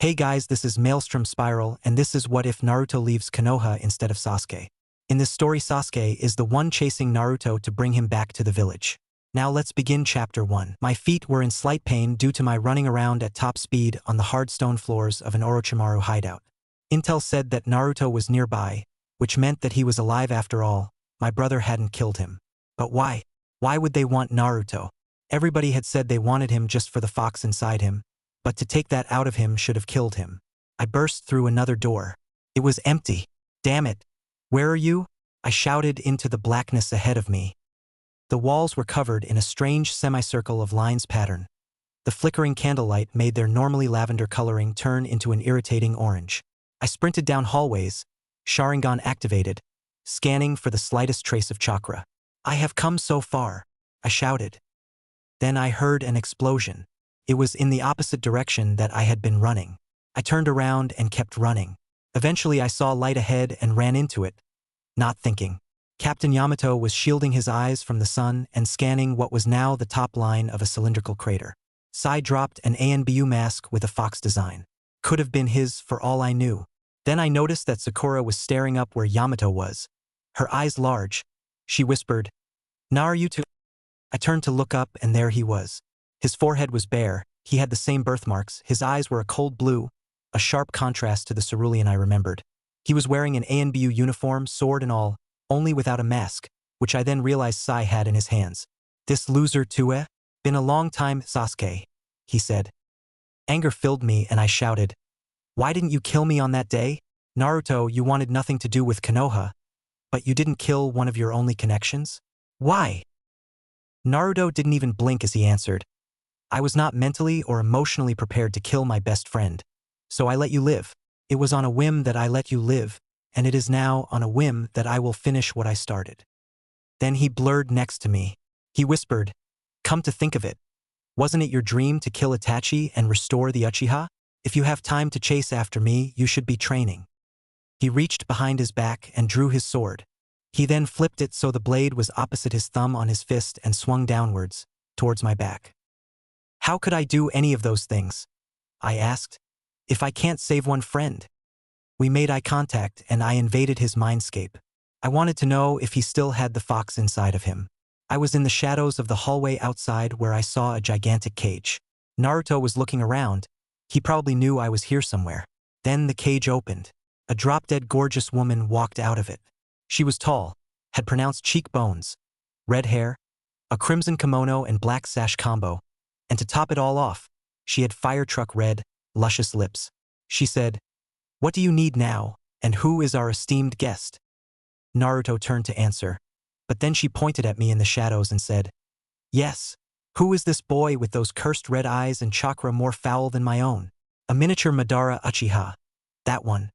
Hey guys, this is Maelstrom Spiral, and this is what if Naruto leaves Konoha instead of Sasuke. In this story, Sasuke is the one chasing Naruto to bring him back to the village. Now let's begin chapter 1. My feet were in slight pain due to my running around at top speed on the hard stone floors of an Orochimaru hideout. Intel said that Naruto was nearby, which meant that he was alive after all. My brother hadn't killed him. But why? Why would they want Naruto? Everybody had said they wanted him just for the fox inside him. But to take that out of him should have killed him. I burst through another door. It was empty. Damn it. Where are you? I shouted into the blackness ahead of me. The walls were covered in a strange semicircle of lines pattern. The flickering candlelight made their normally lavender coloring turn into an irritating orange. I sprinted down hallways, Sharingan activated, scanning for the slightest trace of chakra. I have come so far, I shouted. Then I heard an explosion. It was in the opposite direction that I had been running. I turned around and kept running. Eventually I saw light ahead and ran into it, not thinking. Captain Yamato was shielding his eyes from the sun and scanning what was now the top line of a cylindrical crater. Sai dropped an ANBU mask with a fox design. Could have been his for all I knew. Then I noticed that Sakura was staring up where Yamato was. Her eyes large. She whispered, "Naruto." I turned to look up and there he was. His forehead was bare, he had the same birthmarks, his eyes were a cold blue, a sharp contrast to the cerulean I remembered. He was wearing an ANBU uniform, sword and all, only without a mask, which I then realized Sai had in his hands. "This loser too, eh? Been a long time, Sasuke," he said. Anger filled me and I shouted, "Why didn't you kill me on that day? Naruto, you wanted nothing to do with Konoha, but you didn't kill one of your only connections? Why?" Naruto didn't even blink as he answered, "I was not mentally or emotionally prepared to kill my best friend. So I let you live. It was on a whim that I let you live, and it is now on a whim that I will finish what I started." Then he blurred next to me. He whispered, "Come to think of it, wasn't it your dream to kill Itachi and restore the Uchiha? If you have time to chase after me, you should be training." He reached behind his back and drew his sword. He then flipped it so the blade was opposite his thumb on his fist and swung downwards, towards my back. "How could I do any of those things?" I asked. "If I can't save one friend?" We made eye contact and I invaded his mindscape. I wanted to know if he still had the fox inside of him. I was in the shadows of the hallway outside where I saw a gigantic cage. Naruto was looking around. He probably knew I was here somewhere. Then the cage opened. A drop-dead gorgeous woman walked out of it. She was tall, had pronounced cheekbones, red hair, a crimson kimono and black sash combo, and to top it all off, she had fire truck red, luscious lips. She said, "What do you need now, and who is our esteemed guest?" Naruto turned to answer, but then she pointed at me in the shadows and said, "Yes, who is this boy with those cursed red eyes and chakra more foul than my own? A miniature Madara Uchiha. That one."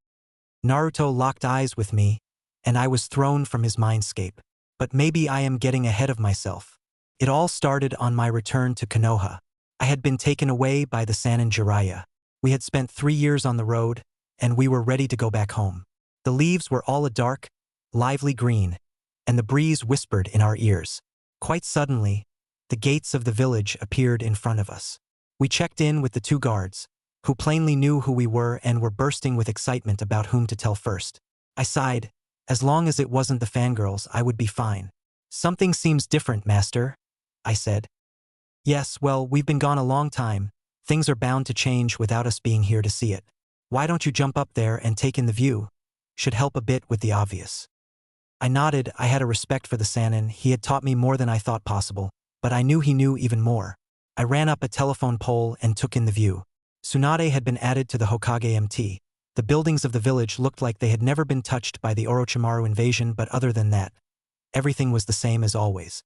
Naruto locked eyes with me, and I was thrown from his mindscape. But maybe I am getting ahead of myself. It all started on my return to Konoha. I had been taken away by the Sannin Jiraiya. We had spent 3 years on the road, and we were ready to go back home. The leaves were all a dark, lively green, and the breeze whispered in our ears. Quite suddenly, the gates of the village appeared in front of us. We checked in with the 2 guards, who plainly knew who we were and were bursting with excitement about whom to tell first. I sighed. As long as it wasn't the fangirls, I would be fine. "Something seems different, Master," I said. "Yes, well, we've been gone a long time. Things are bound to change without us being here to see it. Why don't you jump up there and take in the view? Should help a bit with the obvious." I nodded. I had a respect for the Sannin. He had taught me more than I thought possible, but I knew he knew even more. I ran up a telephone pole and took in the view. Tsunade had been added to the Hokage MT. The buildings of the village looked like they had never been touched by the Orochimaru invasion, but other than that, everything was the same as always.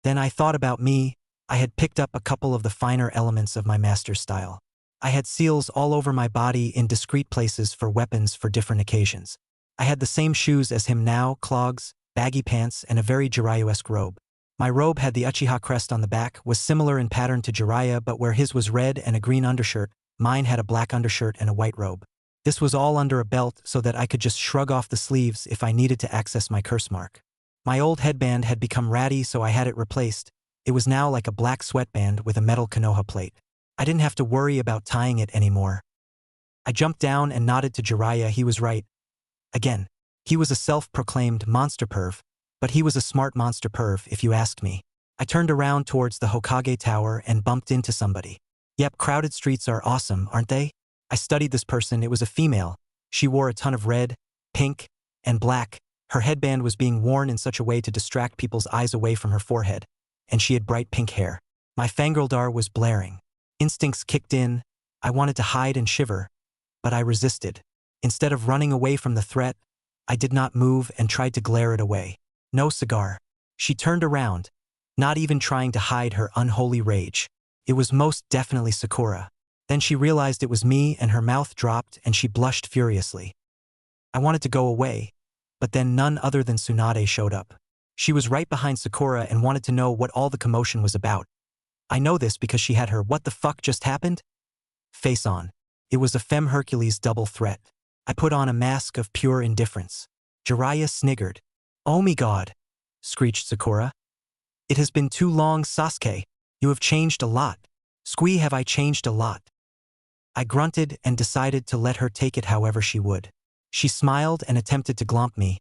Then I thought about me. I had picked up a couple of the finer elements of my master's style. I had seals all over my body in discreet places for weapons for different occasions. I had the same shoes as him now, clogs, baggy pants, and a very Jiraiya-esque robe. My robe had the Uchiha crest on the back, was similar in pattern to Jiraiya, but where his was red and a green undershirt, mine had a black undershirt and a white robe. This was all under a belt so that I could just shrug off the sleeves if I needed to access my curse mark. My old headband had become ratty, so I had it replaced. It was now like a black sweatband with a metal Konoha plate. I didn't have to worry about tying it anymore. I jumped down and nodded to Jiraiya. He was right. Again. He was a self-proclaimed monster perv, but he was a smart monster perv if you asked me. I turned around towards the Hokage Tower and bumped into somebody. Yep, crowded streets are awesome, aren't they? I studied this person. It was a female. She wore a ton of red, pink, and black. Her headband was being worn in such a way to distract people's eyes away from her forehead, and she had bright pink hair. My fangirldar was blaring. Instincts kicked in. I wanted to hide and shiver, but I resisted. Instead of running away from the threat, I did not move and tried to glare it away. No cigar. She turned around, not even trying to hide her unholy rage. It was most definitely Sakura. Then she realized it was me and her mouth dropped and she blushed furiously. I wanted to go away, but then none other than Tsunade showed up. She was right behind Sakura and wanted to know what all the commotion was about. I know this because she had her "what the fuck just happened?" face on. It was a Femme Hercules double threat. I put on a mask of pure indifference. Jiraiya sniggered. "Oh me god," screeched Sakura. "It has been too long, Sasuke. You have changed a lot. Squee, have I changed a lot?" I grunted and decided to let her take it however she would. She smiled and attempted to glomp me.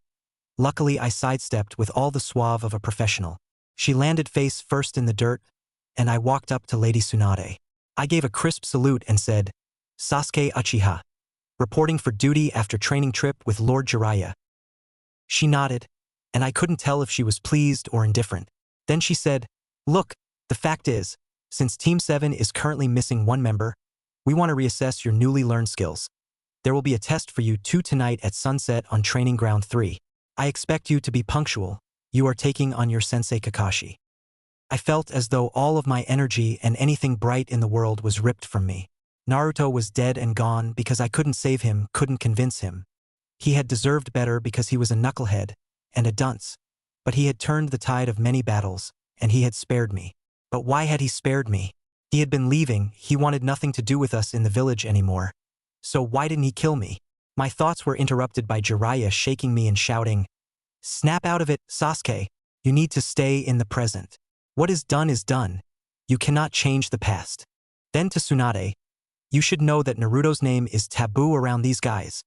Luckily, I sidestepped with all the suave of a professional. She landed face first in the dirt, and I walked up to Lady Tsunade. I gave a crisp salute and said, "Sasuke Uchiha. Reporting for duty after training trip with Lord Jiraiya." She nodded, and I couldn't tell if she was pleased or indifferent. Then she said, "Look, the fact is, since Team 7 is currently missing one member, we want to reassess your newly learned skills. There will be a test for you two tonight at sunset on Training Ground 3. I expect you to be punctual. You are taking on your sensei Kakashi." I felt as though all of my energy and anything bright in the world was ripped from me. Naruto was dead and gone because I couldn't save him, couldn't convince him. He had deserved better because he was a knucklehead and a dunce. But he had turned the tide of many battles, and he had spared me. But why had he spared me? He had been leaving, he wanted nothing to do with us in the village anymore. So why didn't he kill me? My thoughts were interrupted by Jiraiya shaking me and shouting, "Snap out of it, Sasuke. You need to stay in the present. What is done is done. You cannot change the past." Then to Tsunade, "You should know that Naruto's name is taboo around these guys."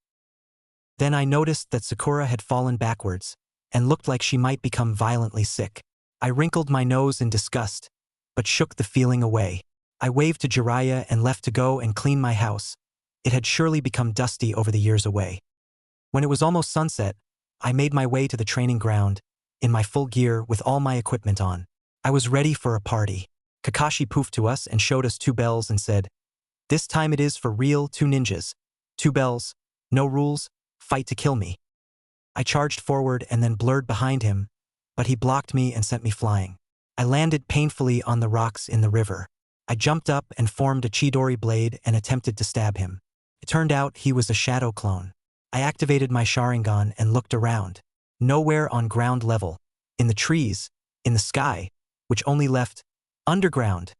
Then I noticed that Sakura had fallen backwards and looked like she might become violently sick. I wrinkled my nose in disgust, but shook the feeling away. I waved to Jiraiya and left to go and clean my house. It had surely become dusty over the years away. When it was almost sunset, I made my way to the training ground, in my full gear with all my equipment on. I was ready for a party. Kakashi poofed to us and showed us two bells and said, "This time it is for real, two ninjas. Two bells, no rules, fight to kill me." I charged forward and then blurred behind him, but he blocked me and sent me flying. I landed painfully on the rocks in the river. I jumped up and formed a Chidori blade and attempted to stab him. It turned out he was a shadow clone. I activated my Sharingan and looked around. Nowhere on ground level, in the trees, in the sky, which only left underground.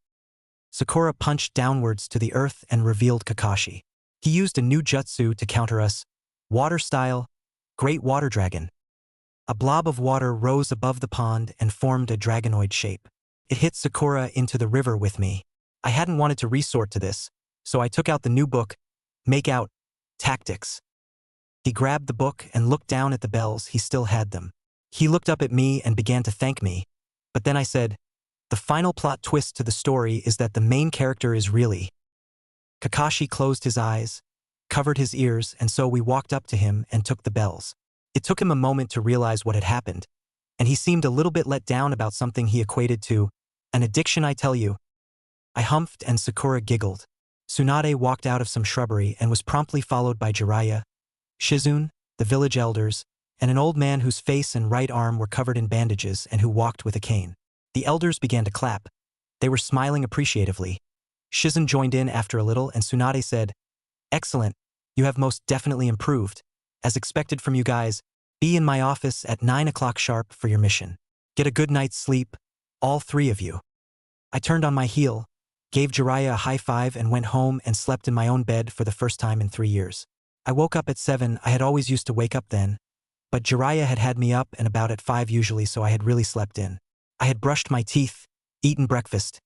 Sakura punched downwards to the earth and revealed Kakashi. He used a new jutsu to counter us. Water style, Great Water Dragon. A blob of water rose above the pond and formed a dragonoid shape. It hit Sakura into the river with me. I hadn't wanted to resort to this, so I took out the new book, Make Out, Tactics. He grabbed the book and looked down at the bells. He still had them. He looked up at me and began to thank me, but then I said, "The final plot twist to the story is that the main character is really..." Kakashi closed his eyes, covered his ears, and so we walked up to him and took the bells. It took him a moment to realize what had happened, and he seemed a little bit let down about something he equated to an addiction, I tell you. I humphed and Sakura giggled. Tsunade walked out of some shrubbery and was promptly followed by Jiraiya, Shizune, the village elders, and an old man whose face and right arm were covered in bandages and who walked with a cane. The elders began to clap. They were smiling appreciatively. Shizune joined in after a little and Tsunade said, "Excellent, you have most definitely improved. As expected from you guys, be in my office at 9 o'clock sharp for your mission. Get a good night's sleep, all three of you." I turned on my heel, gave Jiraiya a high five and went home and slept in my own bed for the first time in 3 years. I woke up at 7, I had always used to wake up then, but Jiraiya had me up and about at 5 usually, so I had really slept in. I had brushed my teeth, eaten breakfast,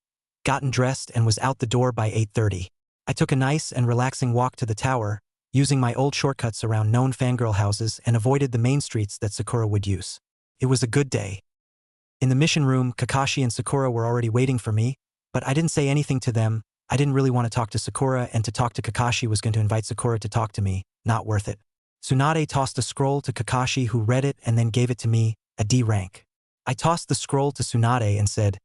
gotten dressed and was out the door by 8:30. I took a nice and relaxing walk to the tower, using my old shortcuts around known fangirl houses and avoided the main streets that Sakura would use. It was a good day. In the mission room, Kakashi and Sakura were already waiting for me, but I didn't say anything to them. I didn't really want to talk to Sakura, and to talk to Kakashi was going to invite Sakura to talk to me. Not worth it. Tsunade tossed a scroll to Kakashi, who read it and then gave it to me, a D rank. I tossed the scroll to Tsunade and said,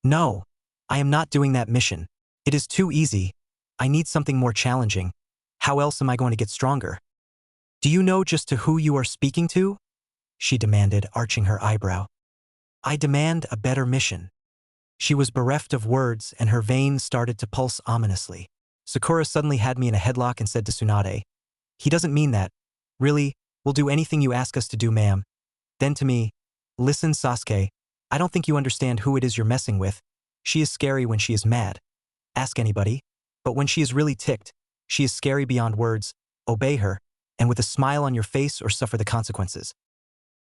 "No, I am not doing that mission. It is too easy. I need something more challenging. How else am I going to get stronger?" "Do you know just to who you are speaking to?" she demanded, arching her eyebrow. "I demand a better mission." She was bereft of words and her veins started to pulse ominously. Sakura suddenly had me in a headlock and said to Tsunade, "He doesn't mean that. Really, we'll do anything you ask us to do, ma'am." Then to me, "Listen, Sasuke, I don't think you understand who it is you're messing with. She is scary when she is mad. Ask anybody. But when she is really ticked, she is scary beyond words. Obey her, and with a smile on your face or suffer the consequences."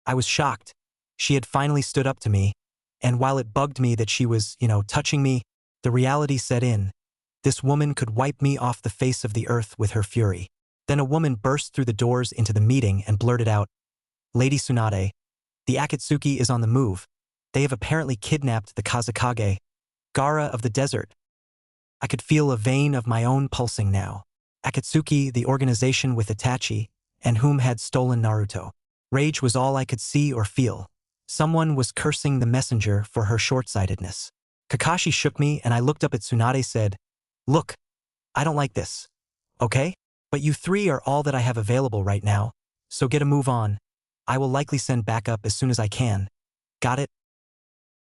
I was shocked. She had finally stood up to me, and while it bugged me that she was, touching me, the reality set in. This woman could wipe me off the face of the earth with her fury. Then a woman burst through the doors into the meeting and blurted out, "Lady Tsunade, the Akatsuki is on the move. They have apparently kidnapped the Kazekage, Gaara of the desert." I could feel a vein of my own pulsing now. Akatsuki, the organization with Itachi, and whom had stolen Naruto. Rage was all I could see or feel. Someone was cursing the messenger for her short-sightedness. Kakashi shook me and I looked up at Tsunade said, "Look, I don't like this. Okay? But you three are all that I have available right now, so get a move on. I will likely send backup as soon as I can. Got it?"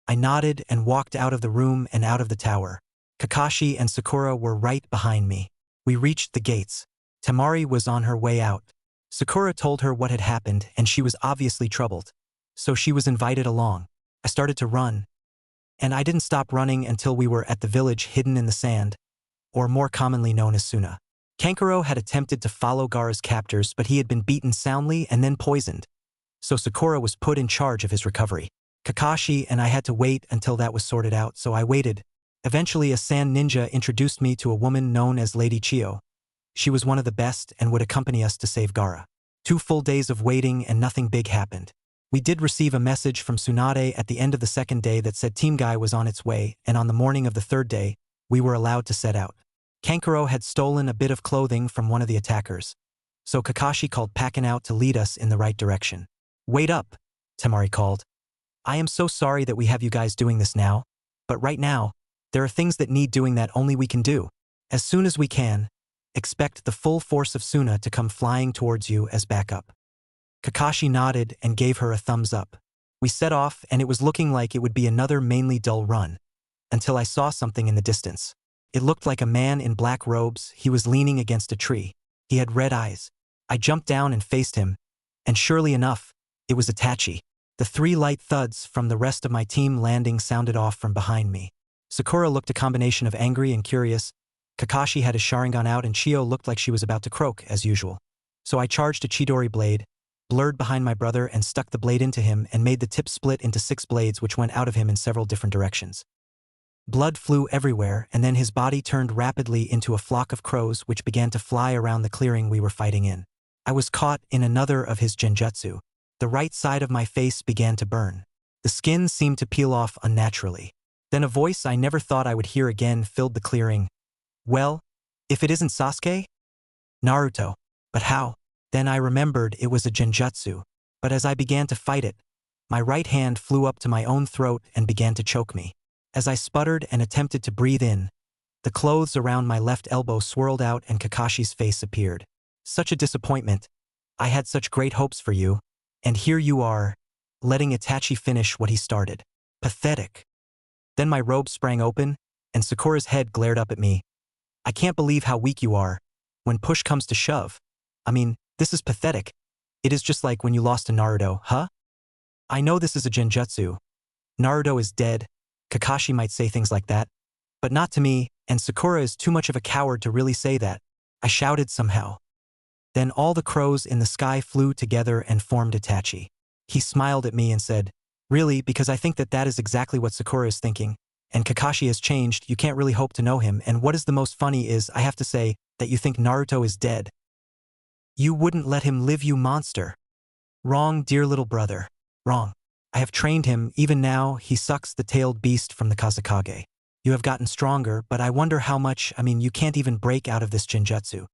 I nodded and walked out of the room and out of the tower. Kakashi and Sakura were right behind me. We reached the gates. Temari was on her way out. Sakura told her what had happened and she was obviously troubled. So she was invited along. I started to run. And I didn't stop running until we were at the village hidden in the sand, or more commonly known as Suna. Kankuro had attempted to follow Gaara's captors, but he had been beaten soundly and then poisoned. So Sakura was put in charge of his recovery. Kakashi and I had to wait until that was sorted out, so I waited. Eventually a sand ninja introduced me to a woman known as Lady Chio. She was one of the best and would accompany us to save Gaara. 2 full days of waiting and nothing big happened. We did receive a message from Tsunade at the end of the 2nd day that said Team Guy was on its way, and on the morning of the 3rd day, we were allowed to set out. Kankuro had stolen a bit of clothing from one of the attackers, so Kakashi called Pakin out to lead us in the right direction. "Wait up," Temari called. "I am so sorry that we have you guys doing this now, but right now, there are things that need doing that only we can do. As soon as we can, expect the full force of Suna to come flying towards you as backup." Kakashi nodded and gave her a thumbs up. We set off and it was looking like it would be another mainly dull run, until I saw something in the distance. It looked like a man in black robes. He was leaning against a tree. He had red eyes. I jumped down and faced him, and surely enough, it was Itachi. The 3 light thuds from the rest of my team landing sounded off from behind me. Sakura looked a combination of angry and curious. Kakashi had his Sharingan out and Chio looked like she was about to croak, as usual. So I charged a Chidori blade, blurred behind my brother and stuck the blade into him and made the tip split into 6 blades which went out of him in several different directions. Blood flew everywhere and then his body turned rapidly into a flock of crows which began to fly around the clearing we were fighting in. I was caught in another of his genjutsu. The right side of my face began to burn. The skin seemed to peel off unnaturally. Then a voice I never thought I would hear again filled the clearing. "Well, if it isn't Sasuke? Naruto. But how?" Then I remembered it was a genjutsu, but as I began to fight it, my right hand flew up to my own throat and began to choke me. As I sputtered and attempted to breathe in, the clothes around my left elbow swirled out and Kakashi's face appeared. "Such a disappointment. I had such great hopes for you, and here you are, letting Itachi finish what he started. Pathetic." Then my robe sprang open, and Sakura's head glared up at me. "I can't believe how weak you are. When push comes to shove. I mean, this is pathetic. It is just like when you lost to Naruto, huh? I know this is a genjutsu. Naruto is dead. Kakashi might say things like that. But not to me, and Sakura is too much of a coward to really say that." I shouted somehow. Then all the crows in the sky flew together and formed Itachi. He smiled at me and said, "Really, because I think that is exactly what Sakura is thinking. And Kakashi has changed, you can't really hope to know him, and what is the most funny is, I have to say, that you think Naruto is dead. You wouldn't let him live, you monster. Wrong, dear little brother. Wrong. I have trained him, even now, he sucks the tailed beast from the Kazekage. You have gotten stronger, but I wonder how much, you can't even break out of this genjutsu.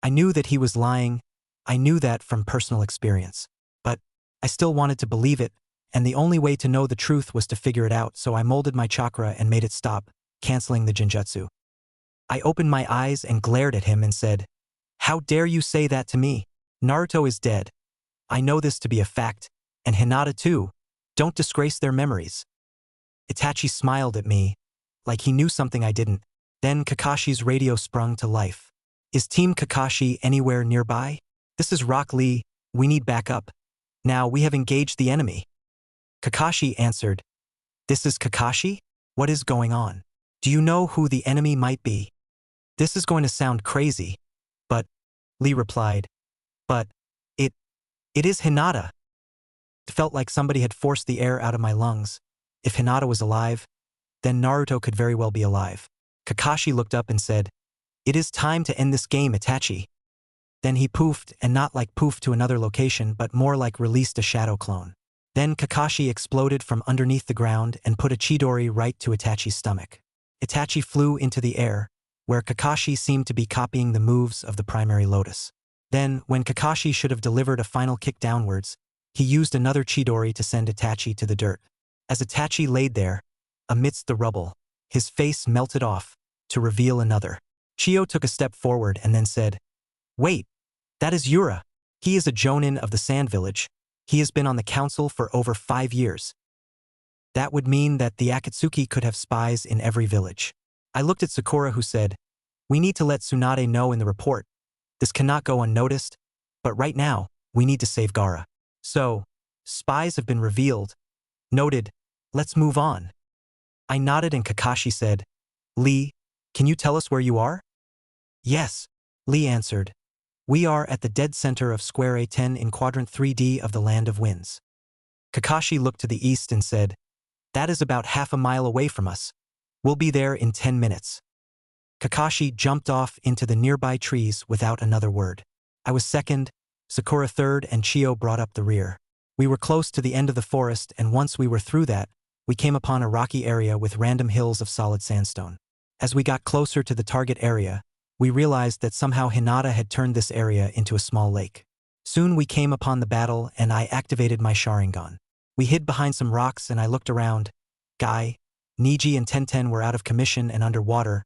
I knew that he was lying, I knew that from personal experience. But I still wanted to believe it, and the only way to know the truth was to figure it out, so I molded my chakra and made it stop, canceling the genjutsu. I opened my eyes and glared at him and said, "How dare you say that to me? Naruto is dead. I know this to be a fact, and Hinata too. Don't disgrace their memories." Itachi smiled at me, like he knew something I didn't. Then Kakashi's radio sprung to life. "Is Team Kakashi anywhere nearby? This is Rock Lee, we need backup. Now we have engaged the enemy." Kakashi answered, "This is Kakashi? What is going on? Do you know who the enemy might be?" "This is going to sound crazy, but," Lee replied, "but, it is Hinata." It felt like somebody had forced the air out of my lungs. If Hinata was alive, then Naruto could very well be alive. Kakashi looked up and said, "It is time to end this game, Itachi." Then he poofed, and not like poofed to another location, but more like released a shadow clone. Then Kakashi exploded from underneath the ground and put a Chidori right to Itachi's stomach. Itachi flew into the air, where Kakashi seemed to be copying the moves of the primary lotus. Then, when Kakashi should have delivered a final kick downwards, he used another Chidori to send Itachi to the dirt. As Itachi laid there, amidst the rubble, his face melted off, to reveal another. Chio took a step forward and then said, "Wait, that is Yura. He is a jonin of the Sand Village. He has been on the council for over 5 years. That would mean that the Akatsuki could have spies in every village." I looked at Sakura, who said, "We need to let Tsunade know in the report. This cannot go unnoticed, but right now, we need to save Gaara." "So, spies have been revealed. Noted. Let's move on." I nodded and Kakashi said, "Lee, can you tell us where you are?" "Yes," Lee answered. "We are at the dead center of Square A10 in Quadrant 3D of the Land of Winds." Kakashi looked to the east and said, "That is about half a mile away from us. We'll be there in 10 minutes. Kakashi jumped off into the nearby trees without another word. I was second, Sakura third, and Chio brought up the rear. We were close to the end of the forest, and once we were through that, we came upon a rocky area with random hills of solid sandstone. As we got closer to the target area, we realized that somehow Hinata had turned this area into a small lake. Soon we came upon the battle, and I activated my Sharingan. We hid behind some rocks, and I looked around. Guy, Niji, and Tenten were out of commission and underwater.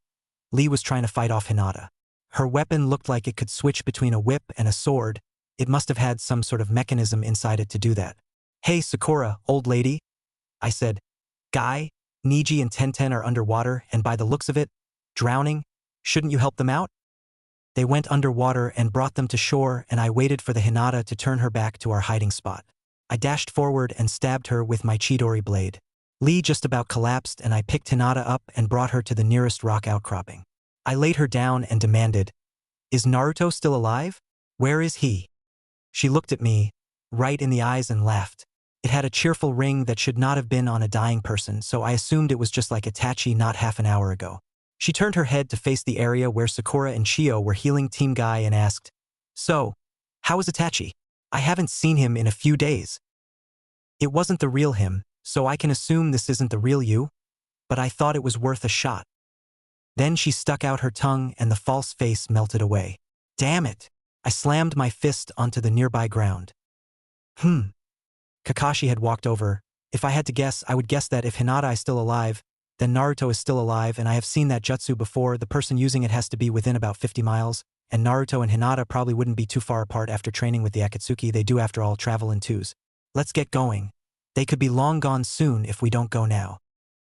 Lee was trying to fight off Hinata. Her weapon looked like it could switch between a whip and a sword. It must have had some sort of mechanism inside it to do that. "Hey, Sakura, old lady," I said. "Guy, Niji, and Tenten are underwater, and by the looks of it, drowning. Shouldn't you help them out?" They went underwater and brought them to shore, and I waited for the Hinata to turn her back to our hiding spot. I dashed forward and stabbed her with my Chidori blade. Lee just about collapsed, and I picked Hinata up and brought her to the nearest rock outcropping. I laid her down and demanded, "Is Naruto still alive? Where is he?" She looked at me, right in the eyes, and laughed. It had a cheerful ring that should not have been on a dying person, so I assumed it was just like Itachi not half an hour ago. She turned her head to face the area where Sakura and Chio were healing Team Guy and asked, "So, how is Itachi? I haven't seen him in a few days." "It wasn't the real him, so I can assume this isn't the real you, but I thought it was worth a shot." Then she stuck out her tongue and the false face melted away. "Damn it!" I slammed my fist onto the nearby ground. Kakashi had walked over. If I had to guess, I would guess that if Hinata is still alive, then Naruto is still alive, and I have seen that jutsu before. The person using it has to be within about 50 miles, and Naruto and Hinata probably wouldn't be too far apart after training with the Akatsuki. They do, after all, travel in twos. Let's get going. They could be long gone soon if we don't go now.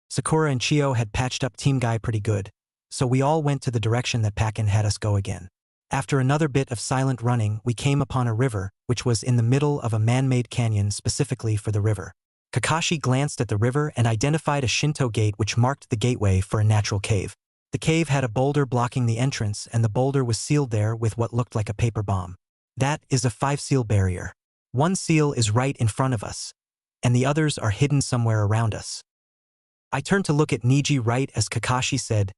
Sakura and Chio had patched up Team Guy pretty good, so we all went to the direction that Pakin had us go again. After another bit of silent running, we came upon a river, which was in the middle of a man-made canyon specifically for the river. Kakashi glanced at the river and identified a Shinto gate which marked the gateway for a natural cave. The cave had a boulder blocking the entrance, and the boulder was sealed there with what looked like a paper bomb. That is a 5-seal barrier. One seal is right in front of us, and the others are hidden somewhere around us. I turned to look at Niji right as Kakashi said,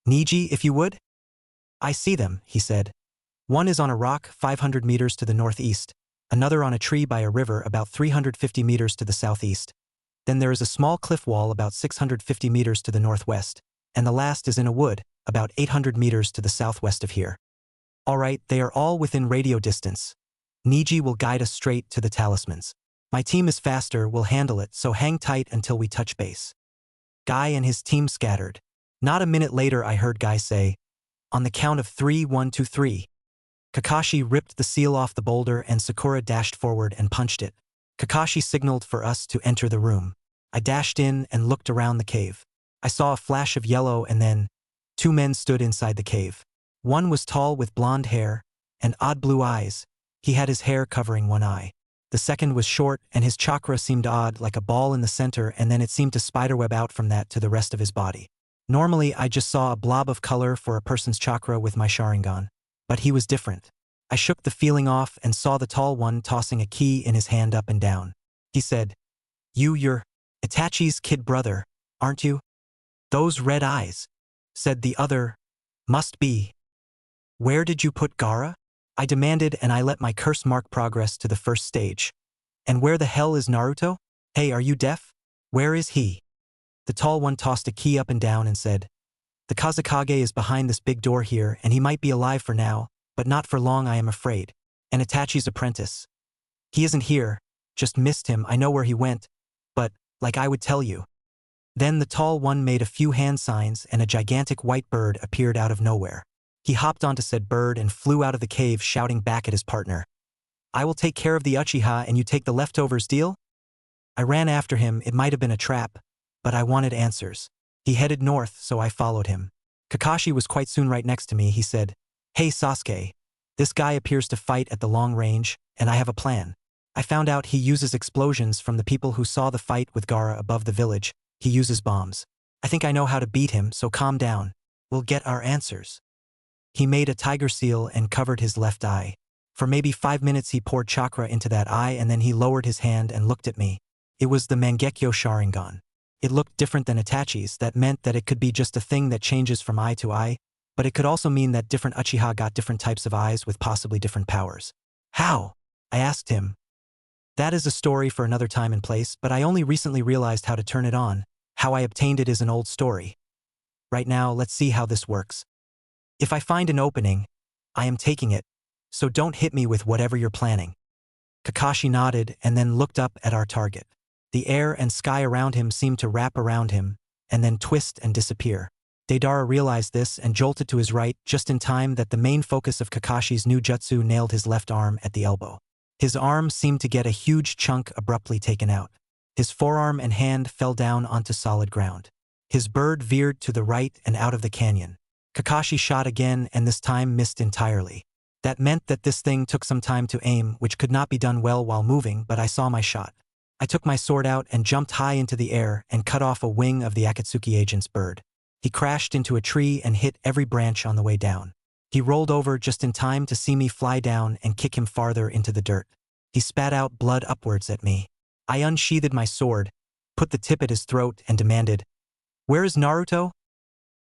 "Niji, if you would?" "I see them," he said. "One is on a rock 500 meters to the northeast, another on a tree by a river about 350 meters to the southeast. Then there is a small cliff wall about 650 meters to the northwest, and the last is in a wood, about 800 meters to the southwest of here. All right, they are all within radio distance. Niji will guide us straight to the talismans. My team is faster, we'll handle it, so hang tight until we touch base." Guy and his team scattered. Not a minute later I heard Guy say, "On the count of 3, 1, 2, 3. Kakashi ripped the seal off the boulder and Sakura dashed forward and punched it. Kakashi signaled for us to enter the room. I dashed in and looked around the cave. I saw a flash of yellow and then 2 men stood inside the cave. One was tall with blonde hair and odd blue eyes. He had his hair covering one eye. The second was short and his chakra seemed odd, like a ball in the center, and then it seemed to spiderweb out from that to the rest of his body. Normally I just saw a blob of color for a person's chakra with my Sharingan. But he was different. I shook the feeling off and saw the tall one tossing a key in his hand up and down. He said, You're Itachi's kid brother, aren't you?" "Those red eyes," said the other. "Must be." "Where did you put Gaara?" I demanded, and I let my curse mark progress to the first stage. "And where the hell is Naruto? Hey, are you deaf? Where is he?" The tall one tossed a key up and down and said, "The Kazekage is behind this big door here, and he might be alive for now, but not for long, I am afraid. And Itachi's apprentice. He isn't here, just missed him, I know where he went, but, like I would tell you." Then the tall one made a few hand signs and a gigantic white bird appeared out of nowhere. He hopped onto said bird and flew out of the cave shouting back at his partner, "I will take care of the Uchiha and you take the leftovers, deal?" I ran after him, it might have been a trap, but I wanted answers. He headed north, so I followed him. Kakashi was quite soon right next to me. He said, "Hey Sasuke, this guy appears to fight at the long range, and I have a plan. I found out he uses explosions from the people who saw the fight with Gaara above the village. He uses bombs. I think I know how to beat him, so calm down. We'll get our answers." He made a tiger seal and covered his left eye. For maybe 5 minutes he poured chakra into that eye and then he lowered his hand and looked at me. It was the Mangekyo Sharingan. It looked different than Itachi's. That meant that it could be just a thing that changes from eye to eye, but it could also mean that different Uchiha got different types of eyes with possibly different powers. "How?" I asked him. "That is a story for another time and place, but I only recently realized how to turn it on. How I obtained it is an old story. Right now, let's see how this works. If I find an opening, I am taking it, so don't hit me with whatever you're planning." Kakashi nodded and then looked up at our target. The air and sky around him seemed to wrap around him, and then twist and disappear. Deidara realized this and jolted to his right just in time that the main focus of Kakashi's new jutsu nailed his left arm at the elbow. His arm seemed to get a huge chunk abruptly taken out. His forearm and hand fell down onto solid ground. His bird veered to the right and out of the canyon. Kakashi shot again and this time missed entirely. That meant that this thing took some time to aim, which could not be done well while moving, but I saw my shot. I took my sword out and jumped high into the air and cut off a wing of the Akatsuki agent's bird. He crashed into a tree and hit every branch on the way down. He rolled over just in time to see me fly down and kick him farther into the dirt. He spat out blood upwards at me. I unsheathed my sword, put the tip at his throat and demanded, "Where is Naruto?"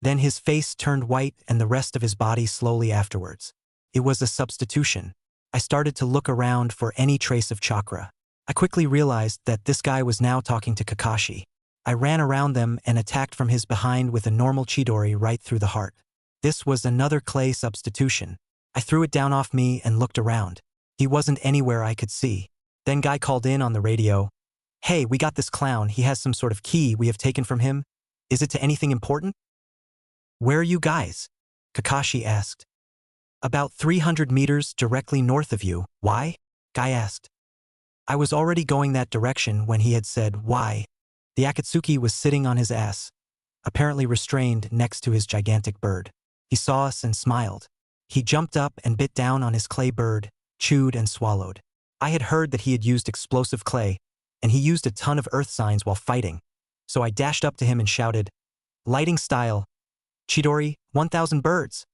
Then his face turned white and the rest of his body slowly afterwards. It was a substitution. I started to look around for any trace of chakra. I quickly realized that this guy was now talking to Kakashi. I ran around them and attacked from his behind with a normal Chidori right through the heart. This was another clay substitution. I threw it down off me and looked around. He wasn't anywhere I could see. Then Guy called in on the radio, "Hey, we got this clown, he has some sort of key we have taken from him. Is it to anything important?" "Where are you guys?" Kakashi asked. "About 300 meters directly north of you. Why?" Guy asked. I was already going that direction when he had said, "Why?" The Akatsuki was sitting on his ass, apparently restrained next to his gigantic bird. He saw us and smiled. He jumped up and bit down on his clay bird, chewed and swallowed. I had heard that he had used explosive clay, and he used a ton of earth signs while fighting, so I dashed up to him and shouted, "Lighting style, Chidori, 1,000 birds."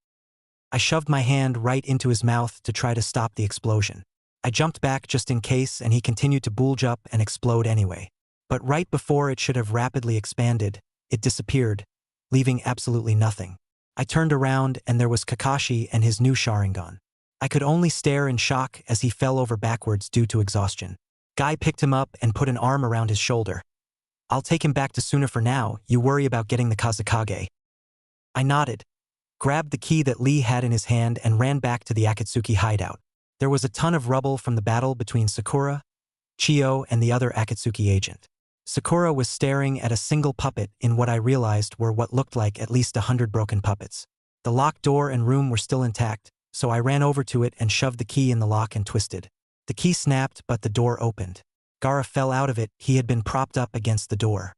I shoved my hand right into his mouth to try to stop the explosion. I jumped back just in case and he continued to bulge up and explode anyway. But right before it should have rapidly expanded, it disappeared, leaving absolutely nothing. I turned around and there was Kakashi and his new Sharingan. I could only stare in shock as he fell over backwards due to exhaustion. Guy picked him up and put an arm around his shoulder. I'll take him back to Suna for now, you worry about getting the Kazekage. I nodded, grabbed the key that Lee had in his hand and ran back to the Akatsuki hideout. There was a ton of rubble from the battle between Sakura, Chiyo, and the other Akatsuki agent. Sakura was staring at a single puppet in what I realized were what looked like at least 100 broken puppets. The locked door and room were still intact, so I ran over to it and shoved the key in the lock and twisted. The key snapped, but the door opened. Gaara fell out of it, he had been propped up against the door.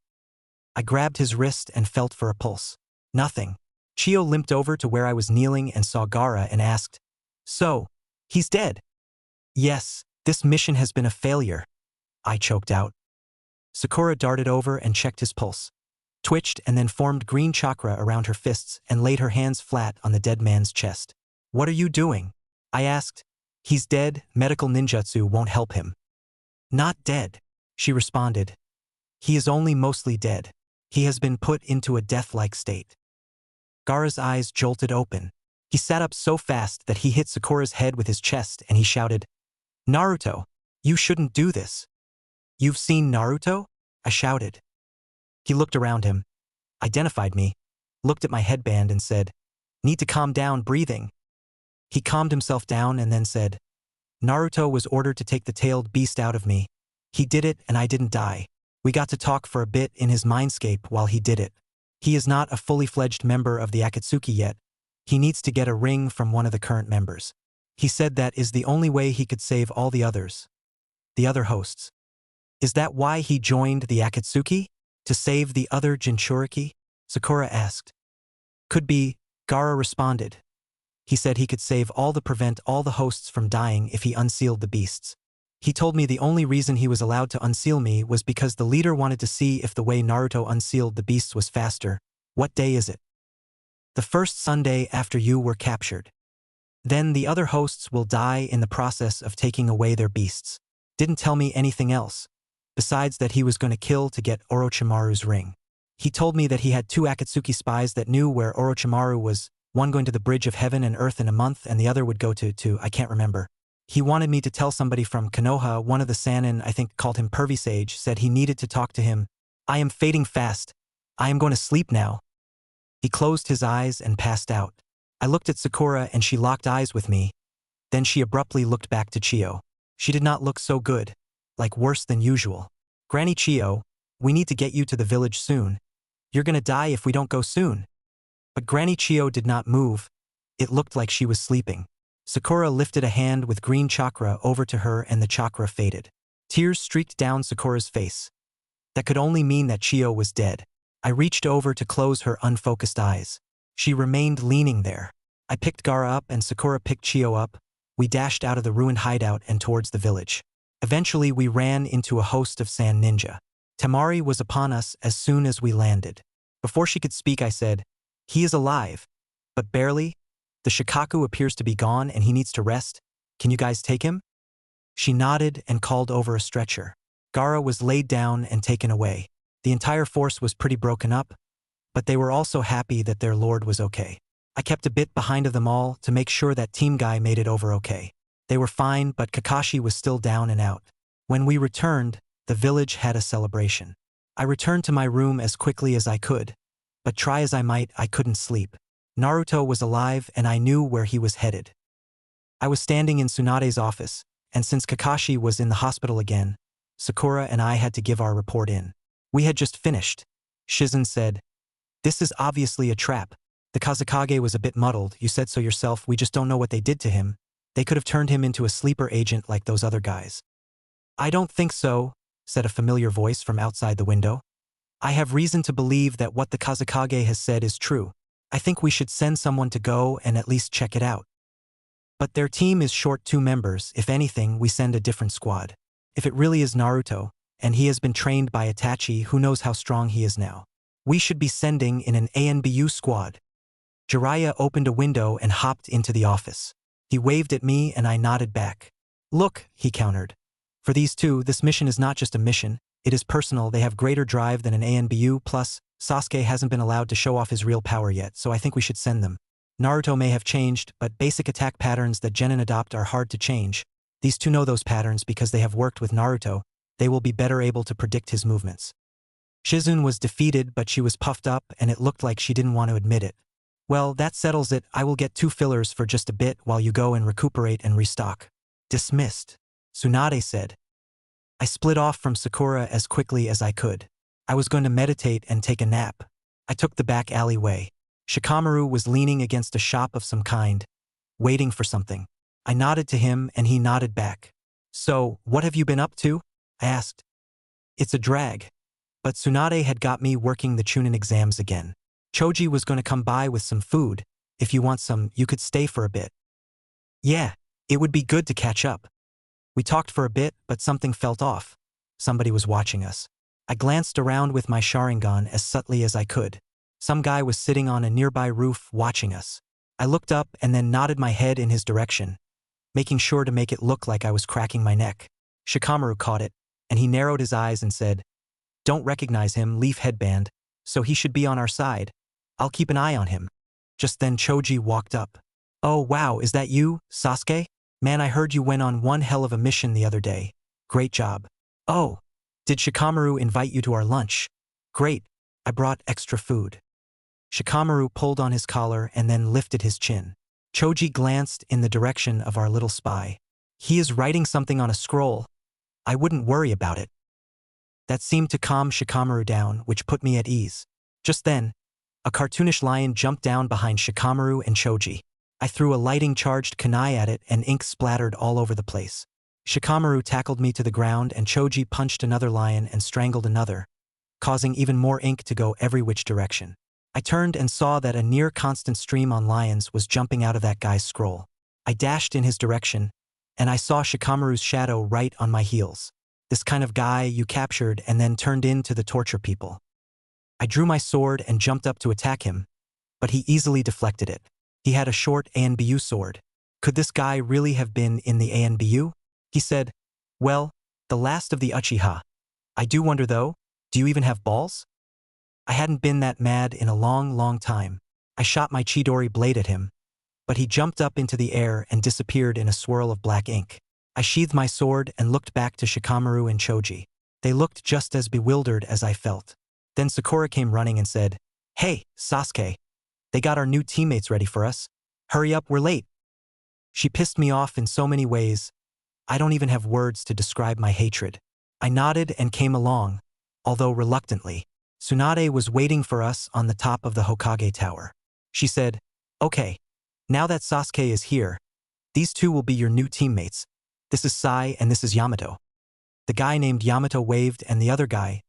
I grabbed his wrist and felt for a pulse. Nothing. Chiyo limped over to where I was kneeling and saw Gaara and asked, "So, he's dead?" "Yes, this mission has been a failure," I choked out. Sakura darted over and checked his pulse, twitched and then formed green chakra around her fists and laid her hands flat on the dead man's chest. "What are you doing?" I asked. "He's dead, medical ninjutsu won't help him." "Not dead," she responded. "He is only mostly dead. He has been put into a death-like state." Gaara's eyes jolted open. He sat up so fast that he hit Sakura's head with his chest and he shouted, "Naruto, you shouldn't do this." "You've seen Naruto?" I shouted. He looked around him, identified me, looked at my headband and said, "Need to calm down breathing." He calmed himself down and then said, "Naruto was ordered to take the tailed beast out of me. He did it and I didn't die. We got to talk for a bit in his mindscape while he did it. He is not a fully fledged member of the Akatsuki yet. He needs to get a ring from one of the current members. He said that is the only way he could save all the others. The other hosts. Is that why he joined the Akatsuki? To save the other Jinchuriki?" Sakura asked. "Could be," Gaara responded. "He said he could save all the prevent all the hosts from dying if he unsealed the beasts. He told me the only reason he was allowed to unseal me was because the leader wanted to see if the way Naruto unsealed the beasts was faster. What day is it?" "The first Sunday after you were captured. Then the other hosts will die in the process of taking away their beasts." Didn't tell me anything else, besides that he was going to kill to get Orochimaru's ring. He told me that he had 2 Akatsuki spies that knew where Orochimaru was, one going to the bridge of heaven and earth in a month and the other would go to I can't remember. He wanted me to tell somebody from Konoha. One of the Sannin, I think called him Pervy Sage, said he needed to talk to him. "I am fading fast. I am going to sleep now." He closed his eyes and passed out. I looked at Sakura and she locked eyes with me. Then she abruptly looked back to Chiyo. She did not look so good, like worse than usual. "Granny Chiyo, we need to get you to the village soon. You're gonna die if we don't go soon." But Granny Chiyo did not move. It looked like she was sleeping. Sakura lifted a hand with green chakra over to her and the chakra faded. Tears streaked down Sakura's face. That could only mean that Chiyo was dead. I reached over to close her unfocused eyes. She remained leaning there. I picked Gaara up and Sakura picked Chiyo up. We dashed out of the ruined hideout and towards the village. Eventually we ran into a host of sand ninja. Temari was upon us as soon as we landed. Before she could speak I said, "He is alive, but barely. The Shikaku appears to be gone and he needs to rest. Can you guys take him?" She nodded and called over a stretcher. Gaara was laid down and taken away. The entire force was pretty broken up, but they were also happy that their lord was okay. I kept a bit behind of them all to make sure that Team Guy made it over okay. They were fine, but Kakashi was still down and out. When we returned, the village had a celebration. I returned to my room as quickly as I could, but try as I might, I couldn't sleep. Naruto was alive and I knew where he was headed. I was standing in Tsunade's office, and since Kakashi was in the hospital again, Sakura and I had to give our report in. We had just finished. Shizen said, "This is obviously a trap. The Kazekage was a bit muddled, you said so yourself, we just don't know what they did to him. They could have turned him into a sleeper agent like those other guys." "I don't think so," said a familiar voice from outside the window. "I have reason to believe that what the Kazekage has said is true. I think we should send someone to go and at least check it out. But their team is short 2 members, if anything, we send a different squad. If it really is Naruto, and he has been trained by Itachi, who knows how strong he is now. We should be sending in an ANBU squad." Jiraiya opened a window and hopped into the office. He waved at me and I nodded back. "Look," he countered. "For these 2, this mission is not just a mission, it is personal. They have greater drive than an ANBU plus Sasuke hasn't been allowed to show off his real power yet, so I think we should send them. Naruto may have changed, but basic attack patterns that genin adopt are hard to change. These two know those patterns because they have worked with Naruto. They will be better able to predict his movements. Shizune was defeated, but she was puffed up and it looked like she didn't want to admit it. Well, that settles it. I will get 2 fillers for just a bit while you go and recuperate and restock. Dismissed. Tsunade said. I split off from Sakura as quickly as I could. I was going to meditate and take a nap. I took the back alleyway. Shikamaru was leaning against a shop of some kind, waiting for something. I nodded to him and he nodded back. So, what have you been up to? I asked. It's a drag. But Tsunade had got me working the Chunin exams again. Choji was going to come by with some food. If you want some, you could stay for a bit. Yeah, it would be good to catch up. We talked for a bit, but something felt off. Somebody was watching us. I glanced around with my Sharingan as subtly as I could. Some guy was sitting on a nearby roof watching us. I looked up and then nodded my head in his direction, making sure to make it look like I was cracking my neck. Shikamaru caught it, and he narrowed his eyes and said, Don't recognize him, leaf headband, so he should be on our side. I'll keep an eye on him. Just then Choji walked up. Oh wow, is that you, Sasuke? Man, I heard you went on one hell of a mission the other day. Great job. Oh, did Shikamaru invite you to our lunch? Great, I brought extra food. Shikamaru pulled on his collar and then lifted his chin. Choji glanced in the direction of our little spy. He is writing something on a scroll. I wouldn't worry about it. That seemed to calm Shikamaru down, which put me at ease. Just then, a cartoonish lion jumped down behind Shikamaru and Choji. I threw a lighting-charged kunai at it and ink splattered all over the place. Shikamaru tackled me to the ground and Choji punched another lion and strangled another, causing even more ink to go every which direction. I turned and saw that a near-constant stream on lions was jumping out of that guy's scroll. I dashed in his direction, and I saw Shikamaru's shadow right on my heels. This kind of guy you captured and then turned in to the torture people. I drew my sword and jumped up to attack him, but he easily deflected it. He had a short ANBU sword. Could this guy really have been in the ANBU? He said, Well, the last of the Uchiha. I do wonder though, do you even have balls? I hadn't been that mad in a long time. I shot my Chidori blade at him, but he jumped up into the air and disappeared in a swirl of black ink. I sheathed my sword and looked back to Shikamaru and Choji. They looked just as bewildered as I felt. Then Sakura came running and said, Hey, Sasuke. They got our new teammates ready for us. Hurry up, we're late. She pissed me off in so many ways. I don't even have words to describe my hatred. I nodded and came along, although reluctantly. Tsunade was waiting for us on the top of the Hokage Tower. She said, Okay, now that Sasuke is here, these two will be your new teammates. This is Sai and this is Yamato. The guy named Yamato waved and the other guy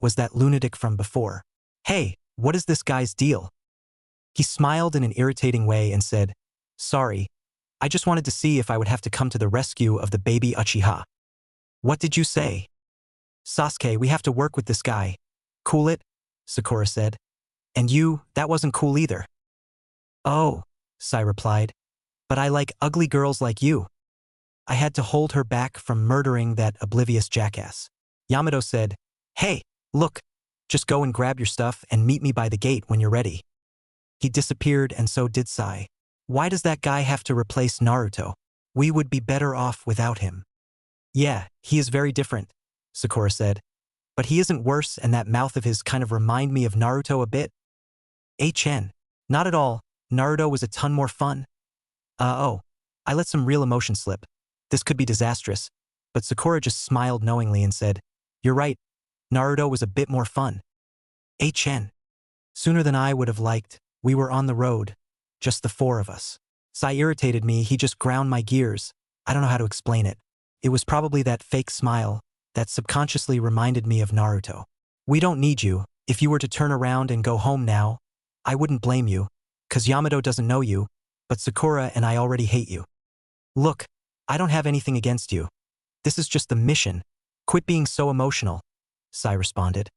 was that lunatic from before. Hey, what is this guy's deal? He smiled in an irritating way and said, Sorry, I just wanted to see if I would have to come to the rescue of the baby Uchiha. What did you say? Sasuke, we have to work with this guy. Cool it, Sakura said. And you, that wasn't cool either. Oh, Sai replied, but I like ugly girls like you. I had to hold her back from murdering that oblivious jackass. Yamato said, Hey, look, just go and grab your stuff and meet me by the gate when you're ready. He disappeared and so did Sai. Why does that guy have to replace Naruto? We would be better off without him. Yeah, he is very different, Sakura said. But he isn't worse and that mouth of his kind of remind me of Naruto a bit. HN. Not at all. Naruto was a ton more fun. Oh. I let some real emotion slip. This could be disastrous. But Sakura just smiled knowingly and said, You're right. Naruto was a bit more fun. HN. Sooner than I would have liked, we were on the road. Just the 4 of us. Sai irritated me, he just ground my gears. I don't know how to explain it. It was probably that fake smile that subconsciously reminded me of Naruto. We don't need you. If you were to turn around and go home now, I wouldn't blame you, 'cause Yamato doesn't know you, but Sakura and I already hate you. Look, I don't have anything against you. This is just the mission. Quit being so emotional, Sai responded.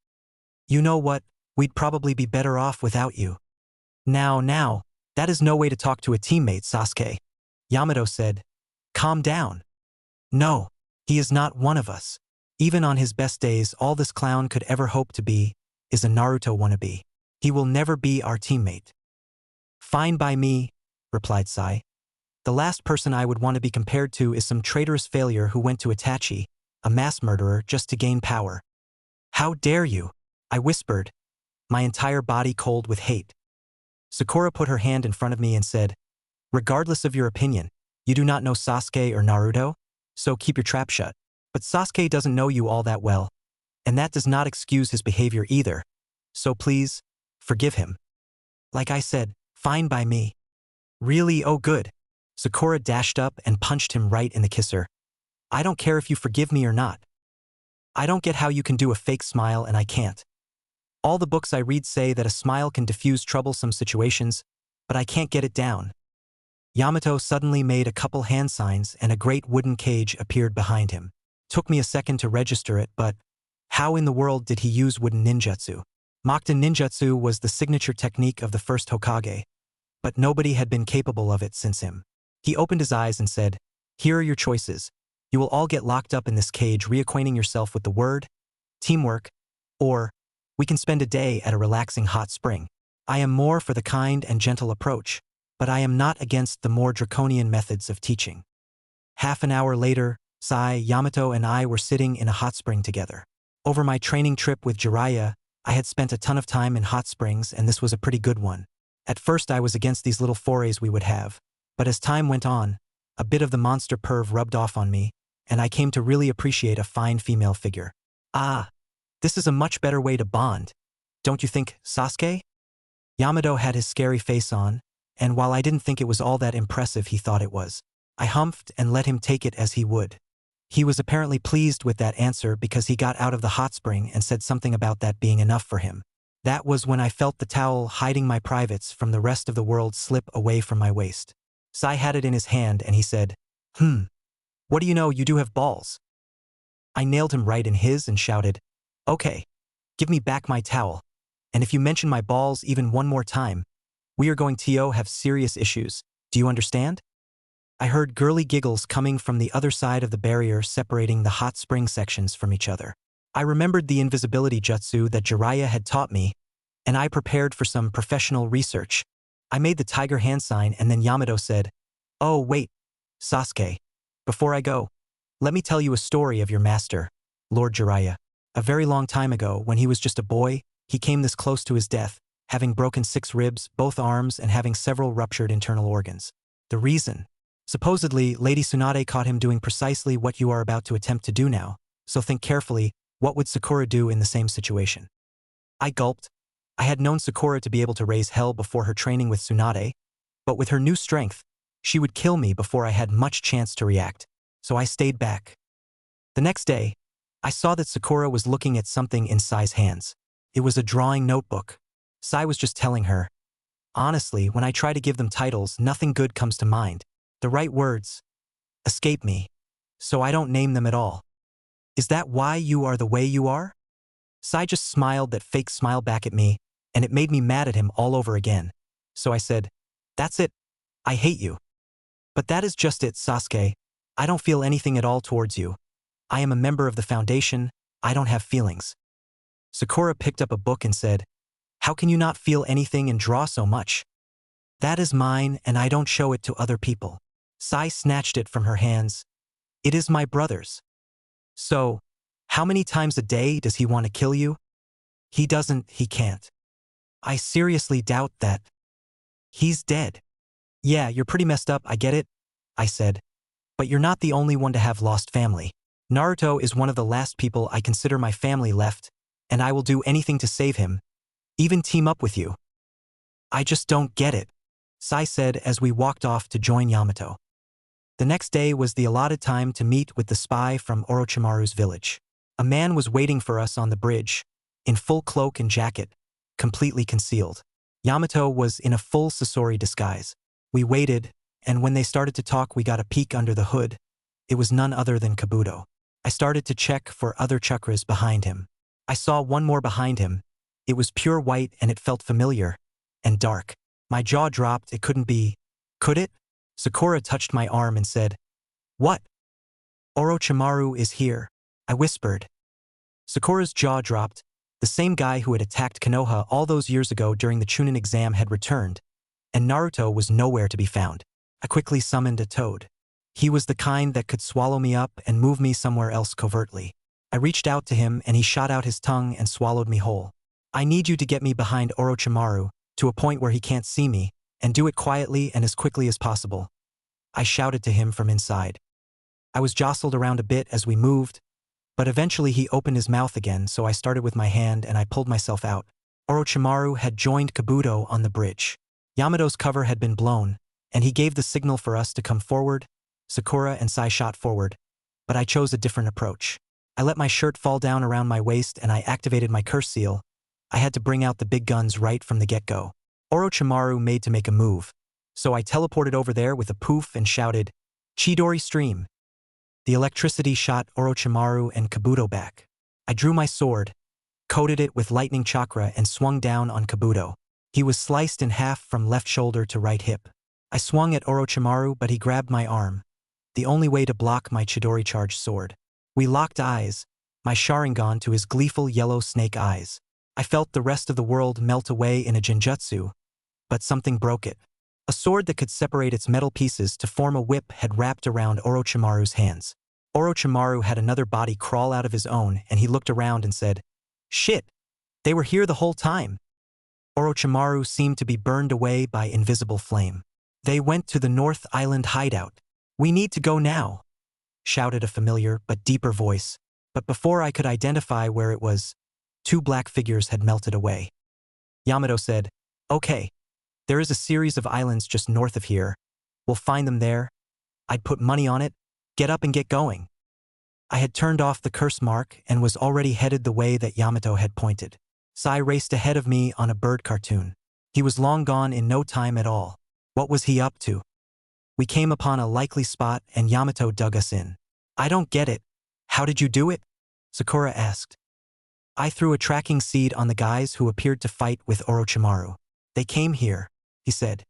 You know what? We'd probably be better off without you. Now, that is no way to talk to a teammate, Sasuke. Yamato said, Calm down. No, he is not one of us. Even on his best days, all this clown could ever hope to be is a Naruto wannabe. He will never be our teammate. Fine by me, replied Sai. The last person I would want to be compared to is some traitorous failure who went to Itachi, a mass murderer, just to gain power. How dare you? I whispered, my entire body cold with hate. Sakura put her hand in front of me and said, regardless of your opinion, you do not know Sasuke or Naruto? So keep your trap shut. But Sasuke doesn't know you all that well, and that does not excuse his behavior either. So please, forgive him. Like I said, fine by me. Really? Oh good. Sakura dashed up and punched him right in the kisser. I don't care if you forgive me or not. I don't get how you can do a fake smile and I can't. All the books I read say that a smile can diffuse troublesome situations, but I can't get it down. Yamato suddenly made a couple hand signs and a great wooden cage appeared behind him. Took me a second to register it, but how in the world did he use wooden ninjutsu? Makta ninjutsu was the signature technique of the first Hokage, but nobody had been capable of it since him. He opened his eyes and said, here are your choices. You will all get locked up in this cage reacquainting yourself with the word, teamwork, or we can spend a day at a relaxing hot spring. I am more for the kind and gentle approach, but I am not against the more draconian methods of teaching. Half an hour later, Sai, Yamato and I were sitting in a hot spring together. Over my training trip with Jiraiya, I had spent a ton of time in hot springs and this was a pretty good one. At first I was against these little forays we would have, but as time went on, a bit of the monster perv rubbed off on me, and I came to really appreciate a fine female figure. Ah, this is a much better way to bond. Don't you think, Sasuke? Yamato had his scary face on, and while I didn't think it was all that impressive, he thought it was. I humphed and let him take it as he would. He was apparently pleased with that answer because he got out of the hot spring and said something about that being enough for him. That was when I felt the towel hiding my privates from the rest of the world slip away from my waist. Sai had it in his hand and he said, what do you know, you do have balls. I nailed him right in his and shouted, okay, give me back my towel, and if you mention my balls even one more time, we are going to have serious issues, do you understand? I heard girly giggles coming from the other side of the barrier separating the hot spring sections from each other. I remembered the invisibility jutsu that Jiraiya had taught me, and I prepared for some professional research. I made the tiger hand sign and then Yamato said, oh wait, Sasuke, before I go, let me tell you a story of your master, Lord Jiraiya. A very long time ago, when he was just a boy, he came this close to his death, having broken 6 ribs, both arms, and having several ruptured internal organs. The reason? Supposedly, Lady Tsunade caught him doing precisely what you are about to attempt to do now, so think carefully, what would Sakura do in the same situation? I gulped. I had known Sakura to be able to raise hell before her training with Tsunade, but with her new strength, she would kill me before I had much chance to react, so I stayed back. The next day, I saw that Sakura was looking at something in Sai's hands. It was a drawing notebook. Sai was just telling her, honestly, when I try to give them titles, nothing good comes to mind. The right words escape me, so I don't name them at all. Is that why you are the way you are? Sai just smiled that fake smile back at me, and it made me mad at him all over again. So I said, that's it. I hate you. But that is just it, Sasuke. I don't feel anything at all towards you. I am a member of the Foundation. I don't have feelings. Sakura picked up a book and said, how can you not feel anything and draw so much? That is mine and I don't show it to other people. Sai snatched it from her hands. It is my brother's. So, how many times a day does he want to kill you? He doesn't, he can't. I seriously doubt that. He's dead. Yeah, you're pretty messed up, I get it, I said. But you're not the only one to have lost family. Naruto is one of the last people I consider my family left, and I will do anything to save him, even team up with you. I just don't get it, Sai said as we walked off to join Yamato. The next day was the allotted time to meet with the spy from Orochimaru's village. A man was waiting for us on the bridge, in full cloak and jacket, completely concealed. Yamato was in a full Sasori disguise. We waited, and when they started to talk we got a peek under the hood. It was none other than Kabuto. I started to check for other chakras behind him. I saw one more behind him. It was pure white and it felt familiar, and dark. My jaw dropped, it couldn't be. Could it? Sakura touched my arm and said, what? Orochimaru is here, I whispered. Sakura's jaw dropped. The same guy who had attacked Konoha all those years ago during the Chunin exam had returned, and Naruto was nowhere to be found. I quickly summoned a toad. He was the kind that could swallow me up and move me somewhere else covertly. I reached out to him and he shot out his tongue and swallowed me whole. I need you to get me behind Orochimaru, to a point where he can't see me, and do it quietly and as quickly as possible. I shouted to him from inside. I was jostled around a bit as we moved, but eventually he opened his mouth again, so I started with my hand and I pulled myself out. Orochimaru had joined Kabuto on the bridge. Yamato's cover had been blown, and he gave the signal for us to come forward. Sakura and Sai shot forward, but I chose a different approach. I let my shirt fall down around my waist and I activated my curse seal. I had to bring out the big guns right from the get-go. Orochimaru made to make a move, so I teleported over there with a poof and shouted, "Chidori Stream!" The electricity shot Orochimaru and Kabuto back. I drew my sword, coated it with lightning chakra and swung down on Kabuto. He was sliced in half from left shoulder to right hip. I swung at Orochimaru, but he grabbed my arm, the only way to block my Chidori charged sword. We locked eyes, my Sharingan to his gleeful yellow snake eyes. I felt the rest of the world melt away in a genjutsu, but something broke it. A sword that could separate its metal pieces to form a whip had wrapped around Orochimaru's hands. Orochimaru had another body crawl out of his own, and he looked around and said, "Shit! They were here the whole time." Orochimaru seemed to be burned away by invisible flame. "They went to the North Island hideout. We need to go now," shouted a familiar but deeper voice, but before I could identify where it was, two black figures had melted away. Yamato said, "Okay, there is a series of islands just north of here. We'll find them there. I'd put money on it. Get up and get going." I had turned off the curse mark and was already headed the way that Yamato had pointed. Sai raced ahead of me on a bird cartoon. He was long gone in no time at all. What was he up to? We came upon a likely spot and Yamato dug us in. "I don't get it. How did you do it?" Sakura asked. "I threw a tracking seed on the guys who appeared to fight with Orochimaru. They came here," he said.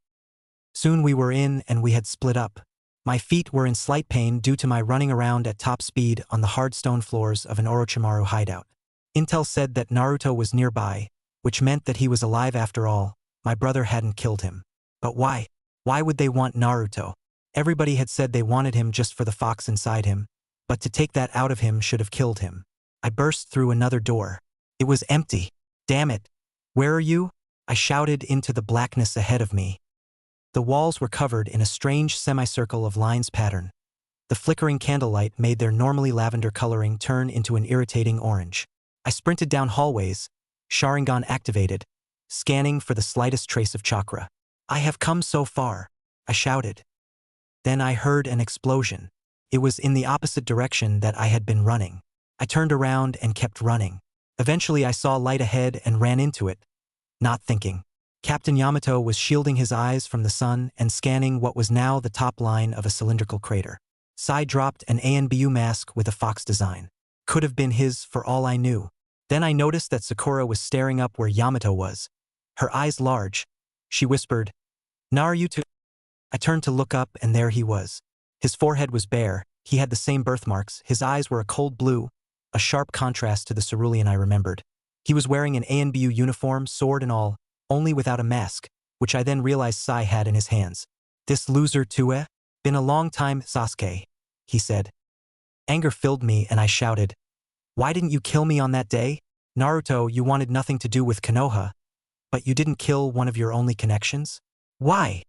Soon we were in and we had split up. My feet were in slight pain due to my running around at top speed on the hard stone floors of an Orochimaru hideout. Intel said that Naruto was nearby, which meant that he was alive after all. My brother hadn't killed him. But why? Why would they want Naruto? Everybody had said they wanted him just for the fox inside him, but to take that out of him should have killed him. I burst through another door. It was empty. "Damn it. Where are you?" I shouted into the blackness ahead of me. The walls were covered in a strange semicircle of lines pattern. The flickering candlelight made their normally lavender coloring turn into an irritating orange. I sprinted down hallways, Sharingan activated, scanning for the slightest trace of chakra. "I have come so far," I shouted. Then I heard an explosion. It was in the opposite direction that I had been running. I turned around and kept running. Eventually I saw light ahead and ran into it, not thinking. Captain Yamato was shielding his eyes from the sun and scanning what was now the top line of a cylindrical crater. Sai dropped an ANBU mask with a fox design. Could have been his for all I knew. Then I noticed that Sakura was staring up where Yamato was, her eyes large. She whispered, "Naruto." I turned to look up and there he was. His forehead was bare, he had the same birthmarks, his eyes were a cold blue, a sharp contrast to the cerulean I remembered. He was wearing an ANBU uniform, sword and all, only without a mask, which I then realized Sai had in his hands. "This loser too, Been a long time, Sasuke," he said. Anger filled me and I shouted, "Why didn't you kill me on that day? Naruto, you wanted nothing to do with Konoha, but you didn't kill one of your only connections? Why?"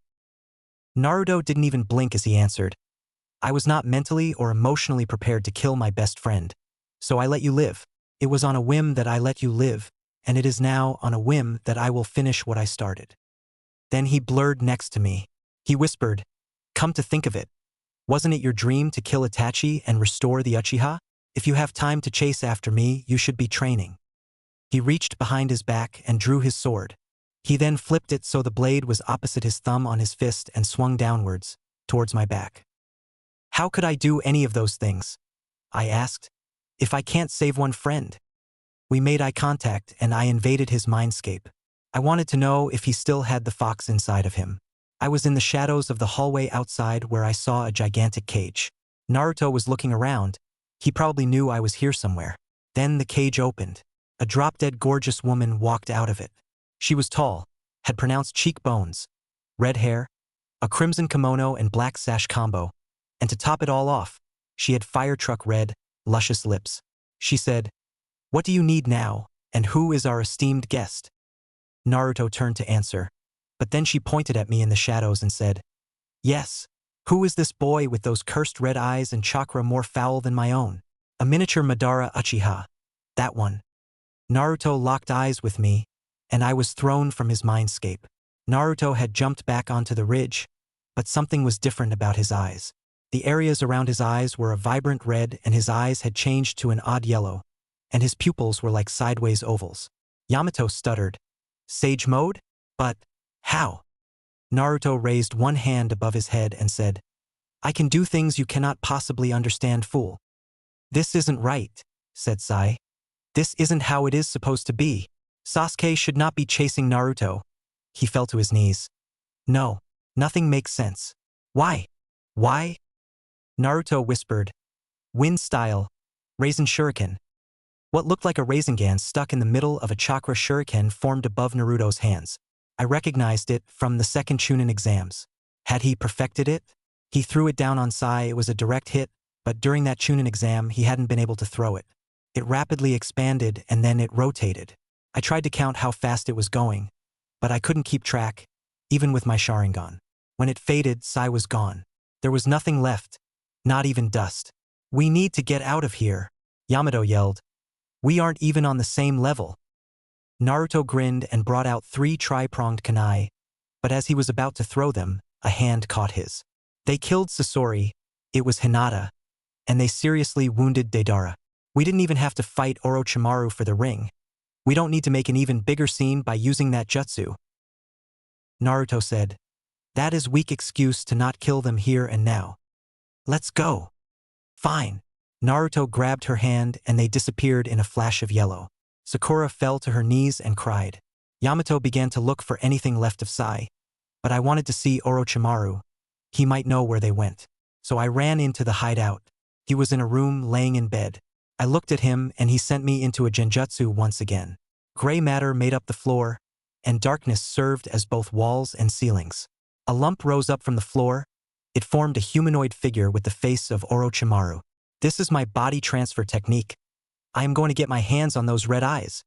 Naruto didn't even blink as he answered, "I was not mentally or emotionally prepared to kill my best friend, so I let you live. It was on a whim that I let you live, and it is now on a whim that I will finish what I started." Then he blurred next to me. He whispered, "Come to think of it, wasn't it your dream to kill Itachi and restore the Uchiha? If you have time to chase after me, you should be training." He reached behind his back and drew his sword. He then flipped it so the blade was opposite his thumb on his fist and swung downwards, towards my back. "How could I do any of those things?" I asked. "If I can't save one friend?" We made eye contact and I invaded his mindscape. I wanted to know if he still had the fox inside of him. I was in the shadows of the hallway outside where I saw a gigantic cage. Naruto was looking around. He probably knew I was here somewhere. Then the cage opened. A drop-dead gorgeous woman walked out of it. She was tall, had pronounced cheekbones, red hair, a crimson kimono and black sash combo, and to top it all off, she had fire truck red, luscious lips. She said, "What do you need now, and who is our esteemed guest?" Naruto turned to answer, but then she pointed at me in the shadows and said, "Yes, who is this boy with those cursed red eyes and chakra more foul than my own? A miniature Madara Uchiha. That one." Naruto locked eyes with me, and I was thrown from his mindscape. Naruto had jumped back onto the ridge, but something was different about his eyes. The areas around his eyes were a vibrant red and his eyes had changed to an odd yellow, and his pupils were like sideways ovals. Yamato stuttered, "Sage mode? But how?" Naruto raised one hand above his head and said, "I can do things you cannot possibly understand, fool." "This isn't right," said Sai. "This isn't how it is supposed to be. Sasuke should not be chasing Naruto." He fell to his knees. "No, nothing makes sense. Why? Why?" Naruto whispered, "Wind style, Raisin Shuriken." What looked like a Rasengan stuck in the middle of a chakra shuriken formed above Naruto's hands. I recognized it from the second Chunin exams. Had he perfected it? He threw it down on Sai. It was a direct hit, but during that Chunin exam he hadn't been able to throw it. It rapidly expanded and then it rotated. I tried to count how fast it was going, but I couldn't keep track, even with my Sharingan. When it faded, Sai was gone. There was nothing left, not even dust. "We need to get out of here," Yamato yelled. "We aren't even on the same level." Naruto grinned and brought out 3 tri-pronged kunai, but as he was about to throw them, a hand caught his. They killed Sasori, it was Hinata, and they seriously wounded Deidara. We didn't even have to fight Orochimaru for the ring. We don't need to make an even bigger scene by using that jutsu. Naruto said, "That is weak excuse to not kill them here and now. Let's go." "Fine." Naruto grabbed her hand and they disappeared in a flash of yellow. Sakura fell to her knees and cried. Yamato began to look for anything left of Sai, but I wanted to see Orochimaru. He might know where they went. So I ran into the hideout. He was in a room laying in bed. I looked at him and he sent me into a genjutsu once again. Gray matter made up the floor, and darkness served as both walls and ceilings. A lump rose up from the floor. It formed a humanoid figure with the face of Orochimaru. "This is my body transfer technique. I am going to get my hands on those red eyes."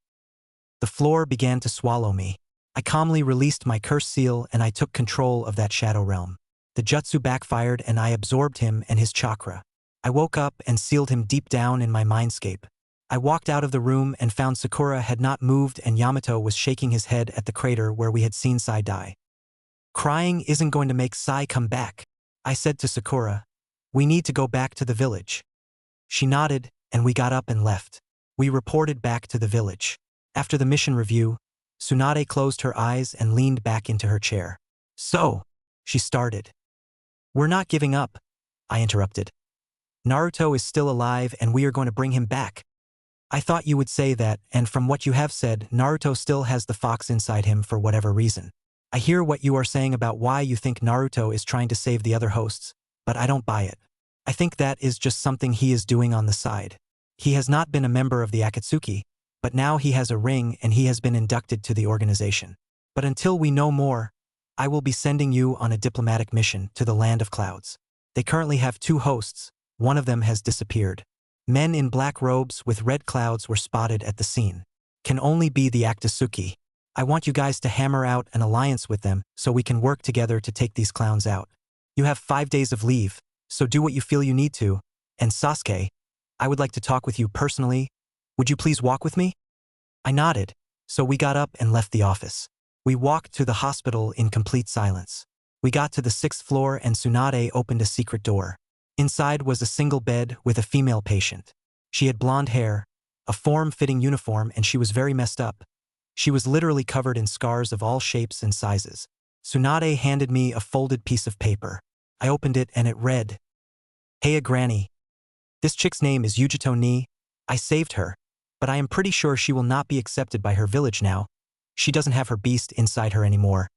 The floor began to swallow me. I calmly released my curse seal and I took control of that shadow realm. The jutsu backfired and I absorbed him and his chakra. I woke up and sealed him deep down in my mindscape. I walked out of the room and found Sakura had not moved and Yamato was shaking his head at the crater where we had seen Sai die. "Crying isn't going to make Sai come back," I said to Sakura. "We need to go back to the village." She nodded and we got up and left. We reported back to the village. After the mission review, Tsunade closed her eyes and leaned back into her chair. "So," she started. "We're not giving up," I interrupted. "Naruto is still alive and we are going to bring him back." "I thought you would say that, and from what you have said, Naruto still has the fox inside him for whatever reason. I hear what you are saying about why you think Naruto is trying to save the other hosts, but I don't buy it. I think that is just something he is doing on the side. He has not been a member of the Akatsuki, but now he has a ring and he has been inducted to the organization. But until we know more, I will be sending you on a diplomatic mission to the Land of Clouds. They currently have 2 hosts, one of them has disappeared. Men in black robes with red clouds were spotted at the scene. Can only be the Akatsuki. I want you guys to hammer out an alliance with them so we can work together to take these clowns out. You have 5 days of leave, so do what you feel you need to. And Sasuke, I would like to talk with you personally. Would you please walk with me?" I nodded, so we got up and left the office. We walked to the hospital in complete silence. We got to the 6th floor and Tsunade opened a secret door. Inside was a single bed with a female patient. She had blonde hair, a form-fitting uniform, and she was very messed up. She was literally covered in scars of all shapes and sizes. Tsunade handed me a folded piece of paper. I opened it and it read, "Heya Granny. This chick's name is Yujito Ni. I saved her, but I am pretty sure she will not be accepted by her village now. She doesn't have her beast inside her anymore.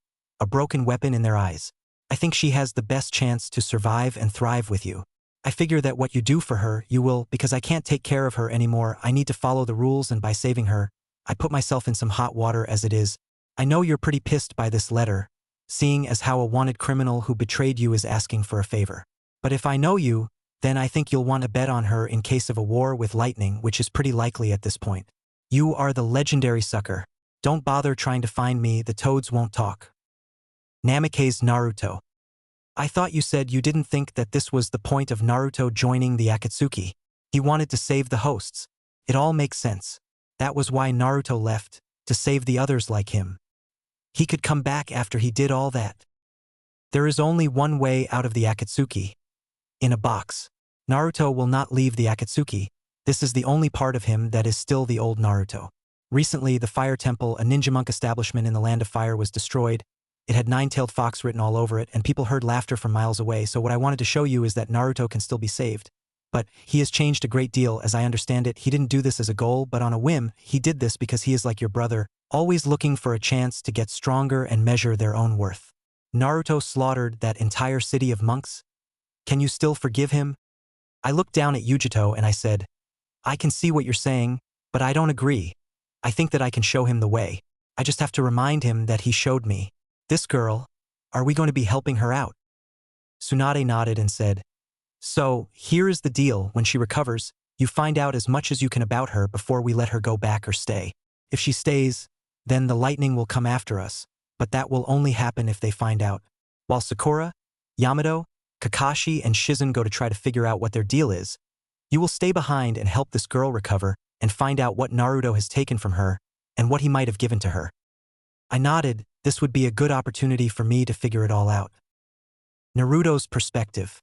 A broken weapon in their eyes. I think she has the best chance to survive and thrive with you. I figure that what you do for her, you will, because I can't take care of her anymore. I need to follow the rules and by saving her, I put myself in some hot water as it is. I know you're pretty pissed by this letter, seeing as how a wanted criminal who betrayed you is asking for a favor. But if I know you, then I think you'll want to bet on her in case of a war with lightning, which is pretty likely at this point. You are the legendary sucker. Don't bother trying to find me, the toads won't talk. Namikaze Naruto. I thought you said you didn't think that this was the point of Naruto joining the Akatsuki. He wanted to save the hosts. It all makes sense. That was why Naruto left, to save the others like him. He could come back after he did all that. There is only one way out of the Akatsuki. In a box. Naruto will not leave the Akatsuki. This is the only part of him that is still the old Naruto. Recently, the Fire Temple, a ninja monk establishment in the Land of Fire, was destroyed. It had nine-tailed fox written all over it, and people heard laughter from miles away, so what I wanted to show you is that Naruto can still be saved. But he has changed a great deal, as I understand it. He didn't do this as a goal, but on a whim. He did this because he is like your brother, always looking for a chance to get stronger and measure their own worth. Naruto slaughtered that entire city of monks? Can you still forgive him? I looked down at Yujito and I said, I can see what you're saying, but I don't agree. I think that I can show him the way. I just have to remind him that he showed me. This girl, are we going to be helping her out? Tsunade nodded and said, so, here is the deal. When she recovers, you find out as much as you can about her before we let her go back or stay. If she stays, then the lightning will come after us, but that will only happen if they find out. While Sakura, Yamato, Kakashi, and Shizen go to try to figure out what their deal is, you will stay behind and help this girl recover and find out what Naruto has taken from her and what he might have given to her. I nodded. This would be a good opportunity for me to figure it all out. Naruto's perspective.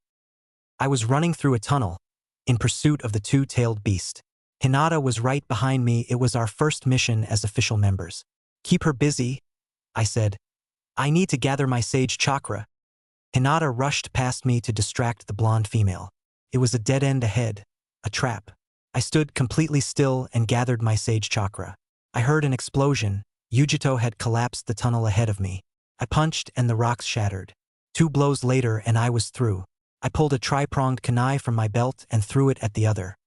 I was running through a tunnel, in pursuit of the two-tailed beast. Hinata was right behind me. It was our first mission as official members. Keep her busy, I said. I need to gather my sage chakra. Hinata rushed past me to distract the blonde female. It was a dead end ahead, a trap. I stood completely still and gathered my sage chakra. I heard an explosion. Yujito had collapsed the tunnel ahead of me. I punched and the rocks shattered. 2 blows later and I was through. I pulled a tri-pronged kunai from my belt and threw it at the other.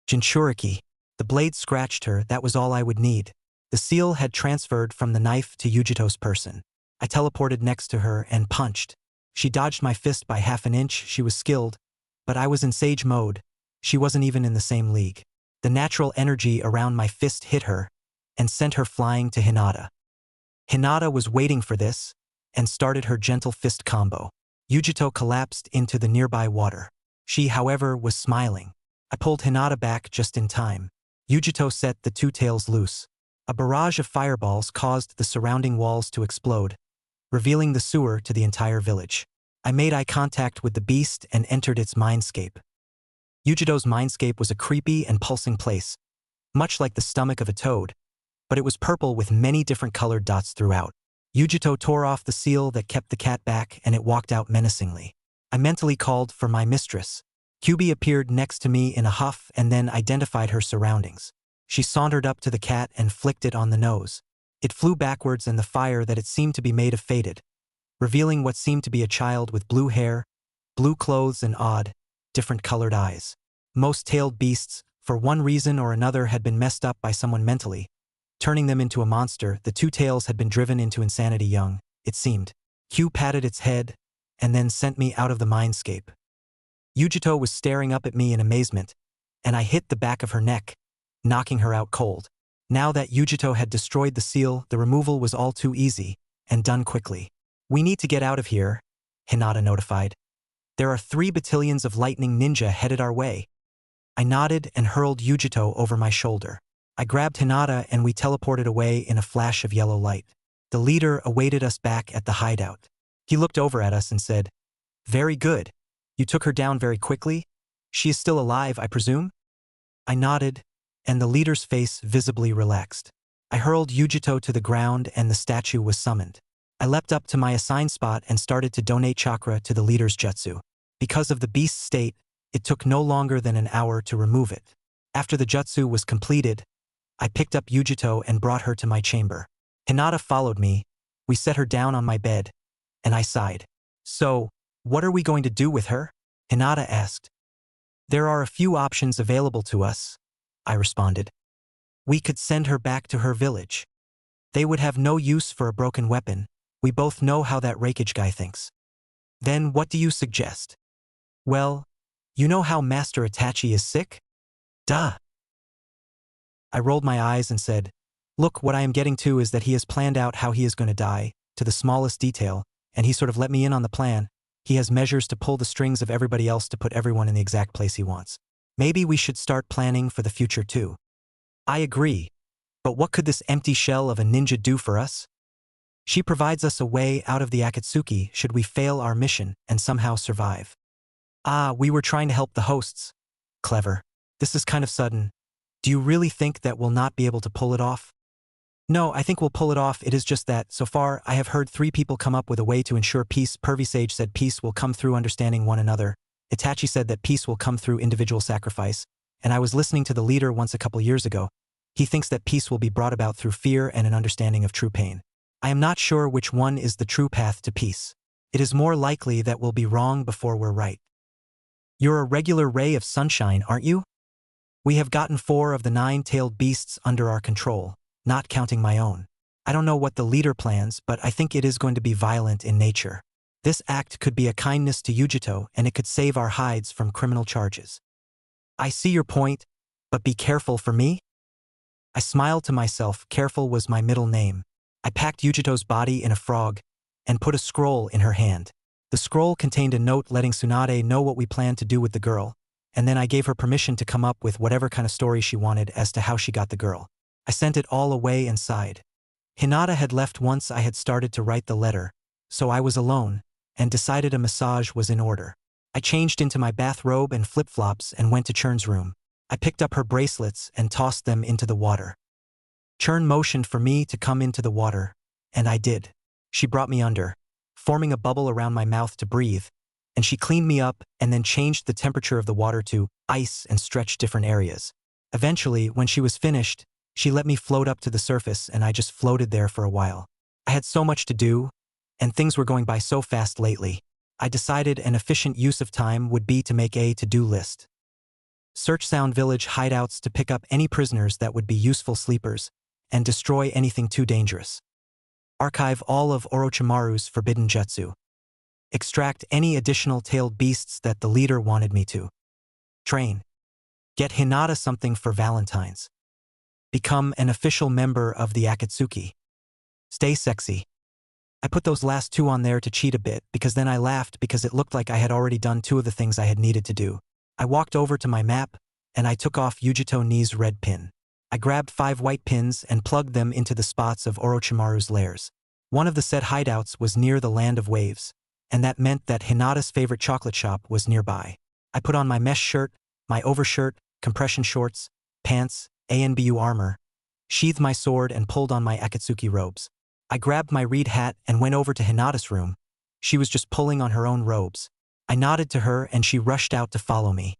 Jinchuriki. The blade scratched her. That was all I would need. The seal had transferred from the knife to Yujito's person. I teleported next to her and punched. She dodged my fist by half an inch. She was skilled, but I was in sage mode. She wasn't even in the same league. The natural energy around my fist hit her and sent her flying to Hinata. Hinata was waiting for this and started her gentle fist combo. Yujito collapsed into the nearby water. She, however, was smiling. I pulled Hinata back just in time. Yujito set the 2 tails loose. A barrage of fireballs caused the surrounding walls to explode, revealing the sewer to the entire village. I made eye contact with the beast and entered its mindscape. Yujito's mindscape was a creepy and pulsing place, much like the stomach of a toad, but it was purple with many different colored dots throughout. Yujito tore off the seal that kept the cat back and it walked out menacingly. I mentally called for my mistress. Kyubi appeared next to me in a huff and then identified her surroundings. She sauntered up to the cat and flicked it on the nose. It flew backwards and the fire that it seemed to be made of faded, revealing what seemed to be a child with blue hair, blue clothes and odd, different colored eyes. Most tailed beasts, for one reason or another, had been messed up by someone mentally, turning them into a monster. The 2 tails had been driven into insanity young, it seemed. Q patted its head and then sent me out of the mindscape. Yujito was staring up at me in amazement, and I hit the back of her neck, knocking her out cold. Now that Yujito had destroyed the seal, the removal was all too easy, and done quickly. We need to get out of here, Hinata notified. There are 3 battalions of lightning ninja headed our way. I nodded and hurled Yujito over my shoulder. I grabbed Hinata and we teleported away in a flash of yellow light. The leader awaited us back at the hideout. He looked over at us and said, "Very good. You took her down very quickly? She is still alive, I presume?" I nodded, and the leader's face visibly relaxed. I hurled Yujito to the ground and the statue was summoned. I leapt up to my assigned spot and started to donate chakra to the leader's jutsu. Because of the beast's state, it took no longer than an hour to remove it. After the jutsu was completed, I picked up Yujito and brought her to my chamber. Hinata followed me. We set her down on my bed, and I sighed. "So, what are we going to do with her?" Hinata asked. "There are a few options available to us," I responded. We could send her back to her village. They would have no use for a broken weapon. We both know how that Raikage guy thinks. Then what do you suggest? Well, you know how Master Itachi is sick? Duh. I rolled my eyes and said, look, what I am getting to is that he has planned out how he is going to die, to the smallest detail, and he sort of let me in on the plan. He has measures to pull the strings of everybody else to put everyone in the exact place he wants. Maybe we should start planning for the future too. I agree. But what could this empty shell of a ninja do for us? She provides us a way out of the Akatsuki should we fail our mission and somehow survive. Ah, we were trying to help the hosts. Clever. This is kind of sudden. Do you really think that we'll not be able to pull it off? No, I think we'll pull it off. It is just that, so far, I have heard 3 people come up with a way to ensure peace. Pervy Sage said peace will come through understanding one another. Itachi said that peace will come through individual sacrifice. And I was listening to the leader once a couple years ago. He thinks that peace will be brought about through fear and an understanding of true pain. I am not sure which one is the true path to peace. It is more likely that we'll be wrong before we're right. You're a regular ray of sunshine, aren't you? We have gotten 4 of the 9-tailed beasts under our control, not counting my own. I don't know what the leader plans, but I think it is going to be violent in nature. This act could be a kindness to Yujito, and it could save our hides from criminal charges. I see your point, but be careful for me? I smiled to myself. Careful was my middle name. I packed Yujito's body in a frog and put a scroll in her hand. The scroll contained a note letting Tsunade know what we planned to do with the girl, and then I gave her permission to come up with whatever kind of story she wanted as to how she got the girl. I sent it all away inside. Hinata had left once I had started to write the letter, so I was alone and decided a massage was in order. I changed into my bathrobe and flip-flops and went to Churn's room. I picked up her bracelets and tossed them into the water. Churn motioned for me to come into the water, and I did. She brought me under, forming a bubble around my mouth to breathe, and she cleaned me up and then changed the temperature of the water to ice and stretched different areas. Eventually, when she was finished, she let me float up to the surface and I just floated there for a while. I had so much to do, and things were going by so fast lately. I decided an efficient use of time would be to make a to-do list. Search Sound Village hideouts to pick up any prisoners that would be useful sleepers, and destroy anything too dangerous. Archive all of Orochimaru's forbidden jutsu. Extract any additional tailed beasts that the leader wanted me to. Train. Get Hinata something for Valentine's. Become an official member of the Akatsuki. Stay sexy. I put those last 2 on there to cheat a bit because then I laughed because it looked like I had already done 2 of the things I had needed to do. I walked over to my map and I took off Yujito Ni's red pin. I grabbed 5 white pins and plugged them into the spots of Orochimaru's lairs. One of the said hideouts was near the Land of Waves, and that meant that Hinata's favorite chocolate shop was nearby. I put on my mesh shirt, my overshirt, compression shorts, pants, ANBU armor, sheathed my sword and pulled on my Akatsuki robes. I grabbed my reed hat and went over to Hinata's room. She was just pulling on her own robes. I nodded to her and she rushed out to follow me.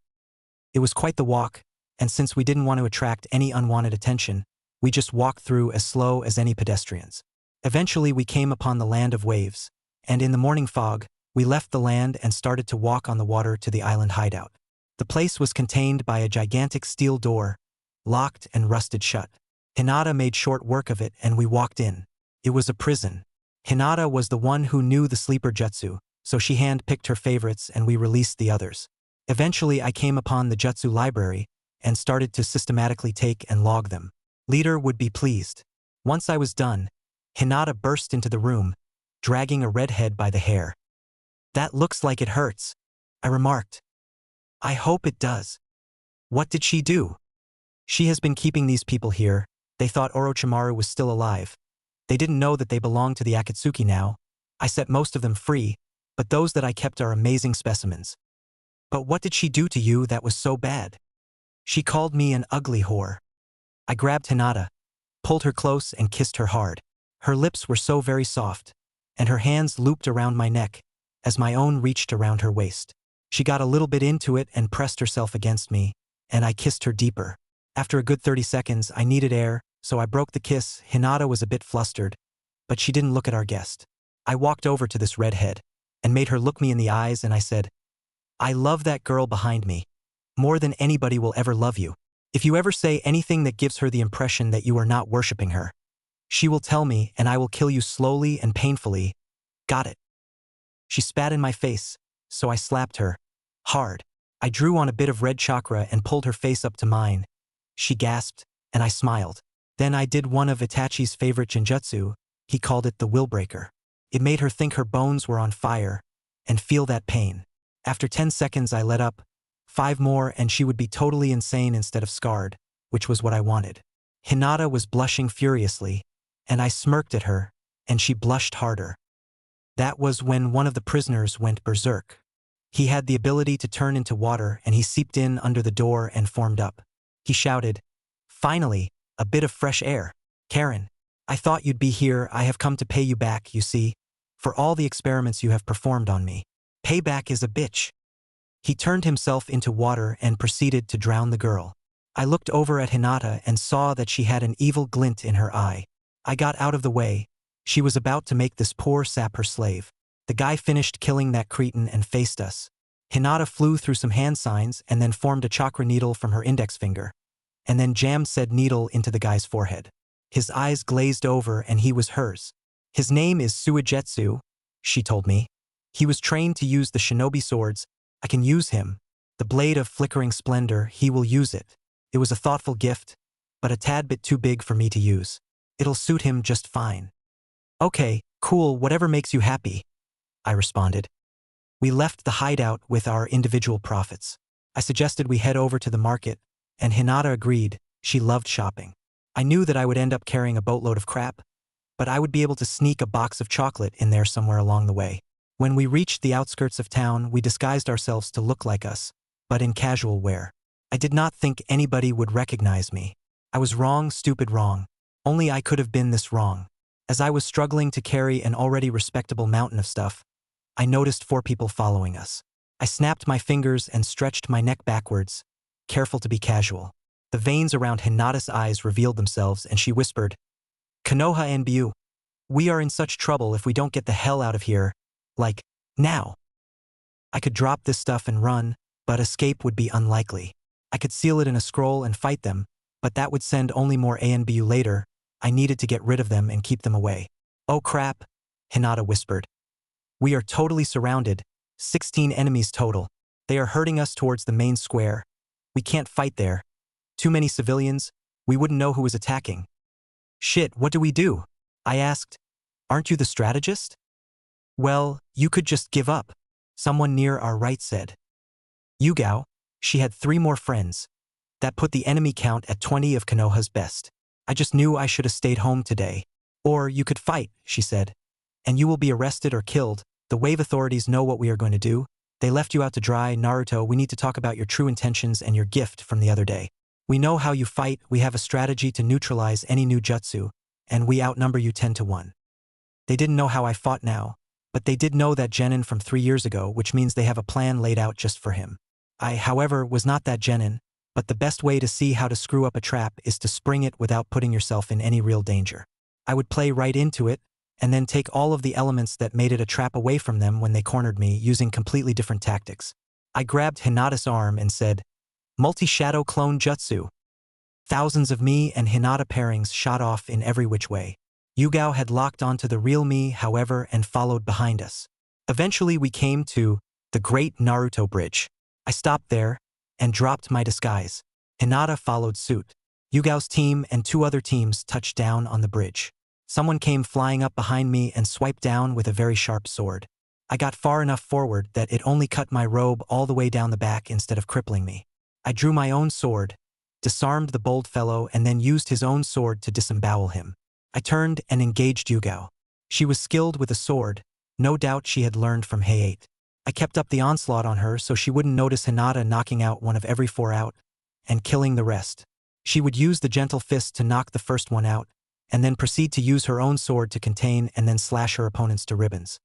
It was quite the walk, and since we didn't want to attract any unwanted attention, we just walked through as slow as any pedestrians. Eventually we came upon the Land of Waves, and in the morning fog, we left the land and started to walk on the water to the island hideout. The place was contained by a gigantic steel door, locked and rusted shut. Hinata made short work of it and we walked in. It was a prison. Hinata was the one who knew the sleeper jutsu, so she hand-picked her favorites and we released the others. Eventually I came upon the jutsu library and started to systematically take and log them. Leader would be pleased. Once I was done, Hinata burst into the room, dragging a redhead by the hair. That looks like it hurts, I remarked. I hope it does. What did she do? She has been keeping these people here. They thought Orochimaru was still alive. They didn't know that they belonged to the Akatsuki now. I set most of them free, but those that I kept are amazing specimens. But what did she do to you that was so bad? She called me an ugly whore. I grabbed Hinata, pulled her close and kissed her hard. Her lips were so very soft, and her hands looped around my neck, as my own reached around her waist. She got a little bit into it and pressed herself against me, and I kissed her deeper. After a good 30 seconds, I needed air, so I broke the kiss. Hinata was a bit flustered, but she didn't look at our guest. I walked over to this redhead, and made her look me in the eyes and I said, I love that girl behind me. More than anybody will ever love you. If you ever say anything that gives her the impression that you are not worshipping her, she will tell me and I will kill you slowly and painfully. Got it? She spat in my face, so I slapped her. Hard. I drew on a bit of red chakra and pulled her face up to mine. She gasped, and I smiled. Then I did one of Itachi's favorite genjutsu. He called it the Willbreaker. It made her think her bones were on fire, and feel that pain. After 10 seconds I let up. 5 more and she would be totally insane instead of scarred, which was what I wanted. Hinata was blushing furiously, and I smirked at her, and she blushed harder. That was when one of the prisoners went berserk. He had the ability to turn into water and he seeped in under the door and formed up. He shouted, "Finally, a bit of fresh air. Karen, I thought you'd be here. I have come to pay you back, you see, for all the experiments you have performed on me. Payback is a bitch." He turned himself into water and proceeded to drown the girl. I looked over at Hinata and saw that she had an evil glint in her eye. I got out of the way. She was about to make this poor sap her slave. The guy finished killing that cretin and faced us. Hinata flew through some hand signs and then formed a chakra needle from her index finger, and then jammed said needle into the guy's forehead. His eyes glazed over and he was hers. "His name is Suigetsu," she told me. "He was trained to use the shinobi swords. I can use him. The blade of flickering splendor, he will use it. It was a thoughtful gift, but a tad bit too big for me to use. It'll suit him just fine." "Okay, cool, whatever makes you happy," I responded. We left the hideout with our individual profits. I suggested we head over to the market, and Hinata agreed. She loved shopping. I knew that I would end up carrying a boatload of crap, but I would be able to sneak a box of chocolate in there somewhere along the way. When we reached the outskirts of town, we disguised ourselves to look like us, but in casual wear. I did not think anybody would recognize me. I was wrong, stupid wrong. Only I could have been this wrong. As I was struggling to carry an already respectable mountain of stuff, I noticed 4 people following us. I snapped my fingers and stretched my neck backwards, careful to be casual. The veins around Hinata's eyes revealed themselves and she whispered, "Konoha and Byu, we are in such trouble if we don't get the hell out of here. Like, now." I could drop this stuff and run, but escape would be unlikely. I could seal it in a scroll and fight them, but that would send only more ANBU later. I needed to get rid of them and keep them away. "Oh crap," Hinata whispered. "We are totally surrounded. 16 enemies total. They are herding us towards the main square. We can't fight there. Too many civilians. We wouldn't know who was attacking." "Shit, what do we do?" I asked. "Aren't you the strategist?" "Well, you could just give up," someone near our right said. Yugao, she had 3 more friends. That put the enemy count at 20 of Konoha's best. "I just knew I should have stayed home today. Or you could fight," she said. "And you will be arrested or killed. The wave authorities know what we are going to do. They left you out to dry. Naruto, we need to talk about your true intentions and your gift from the other day. We know how you fight. We have a strategy to neutralize any new jutsu, and we outnumber you 10 to 1. They didn't know how I fought now, but they did know that genin from 3 years ago, which means they have a plan laid out just for him. I, however, was not that genin, but the best way to see how to screw up a trap is to spring it without putting yourself in any real danger. I would play right into it, and then take all of the elements that made it a trap away from them when they cornered me using completely different tactics. I grabbed Hinata's arm and said, "Multi-shadow clone jutsu." Thousands of me and Hinata pairings shot off in every which way. Yugao had locked onto the real me, however, and followed behind us. Eventually we came to the Great Naruto Bridge. I stopped there and dropped my disguise. Hinata followed suit. Yugao's team and 2 other teams touched down on the bridge. Someone came flying up behind me and swiped down with a very sharp sword. I got far enough forward that it only cut my robe all the way down the back instead of crippling me. I drew my own sword, disarmed the bold fellow, and then used his own sword to disembowel him. I turned and engaged Yugao. She was skilled with a sword. No doubt she had learned from Hayate. I kept up the onslaught on her so she wouldn't notice Hinata knocking out one of every 4 out and killing the rest. She would use the gentle fist to knock the first one out, and then proceed to use her own sword to contain and then slash her opponents to ribbons.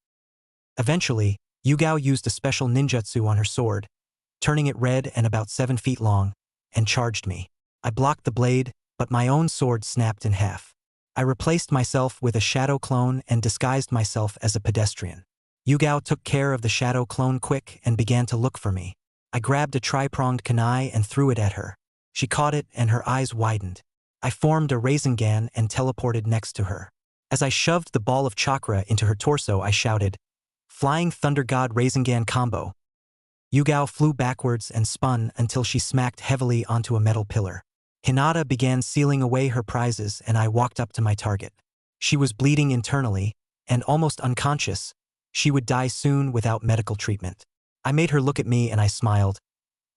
Eventually, Yugao used a special ninjutsu on her sword, turning it red and about 7 feet long, and charged me. I blocked the blade, but my own sword snapped in half. I replaced myself with a shadow clone and disguised myself as a pedestrian. Yugao took care of the shadow clone quick and began to look for me. I grabbed a tri-pronged kunai and threw it at her. She caught it and her eyes widened. I formed a Rasengan and teleported next to her. As I shoved the ball of chakra into her torso, I shouted, "Flying Thunder God Rasengan combo." Yugao flew backwards and spun until she smacked heavily onto a metal pillar. Hinata began sealing away her prizes and I walked up to my target. She was bleeding internally and almost unconscious. She would die soon without medical treatment. I made her look at me and I smiled.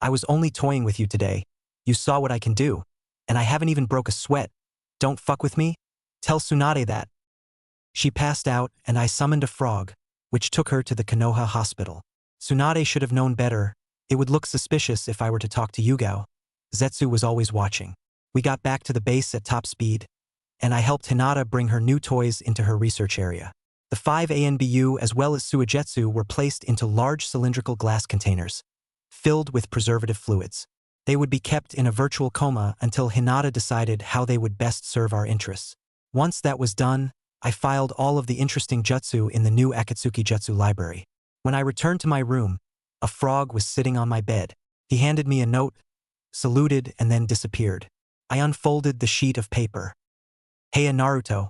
"I was only toying with you today. You saw what I can do. And I haven't even broke a sweat. Don't fuck with me? Tell Tsunade that." She passed out and I summoned a frog, which took her to the Konoha hospital. Tsunade should have known better. It would look suspicious if I were to talk to Yugao. Zetsu was always watching. We got back to the base at top speed, and I helped Hinata bring her new toys into her research area. The 5 ANBU as well as Suigetsu were placed into large cylindrical glass containers, filled with preservative fluids. They would be kept in a virtual coma until Hinata decided how they would best serve our interests. Once that was done, I filed all of the interesting jutsu in the new Akatsuki Jutsu library. When I returned to my room, a frog was sitting on my bed. He handed me a note, saluted, and then disappeared. I unfolded the sheet of paper. "Hey Naruto.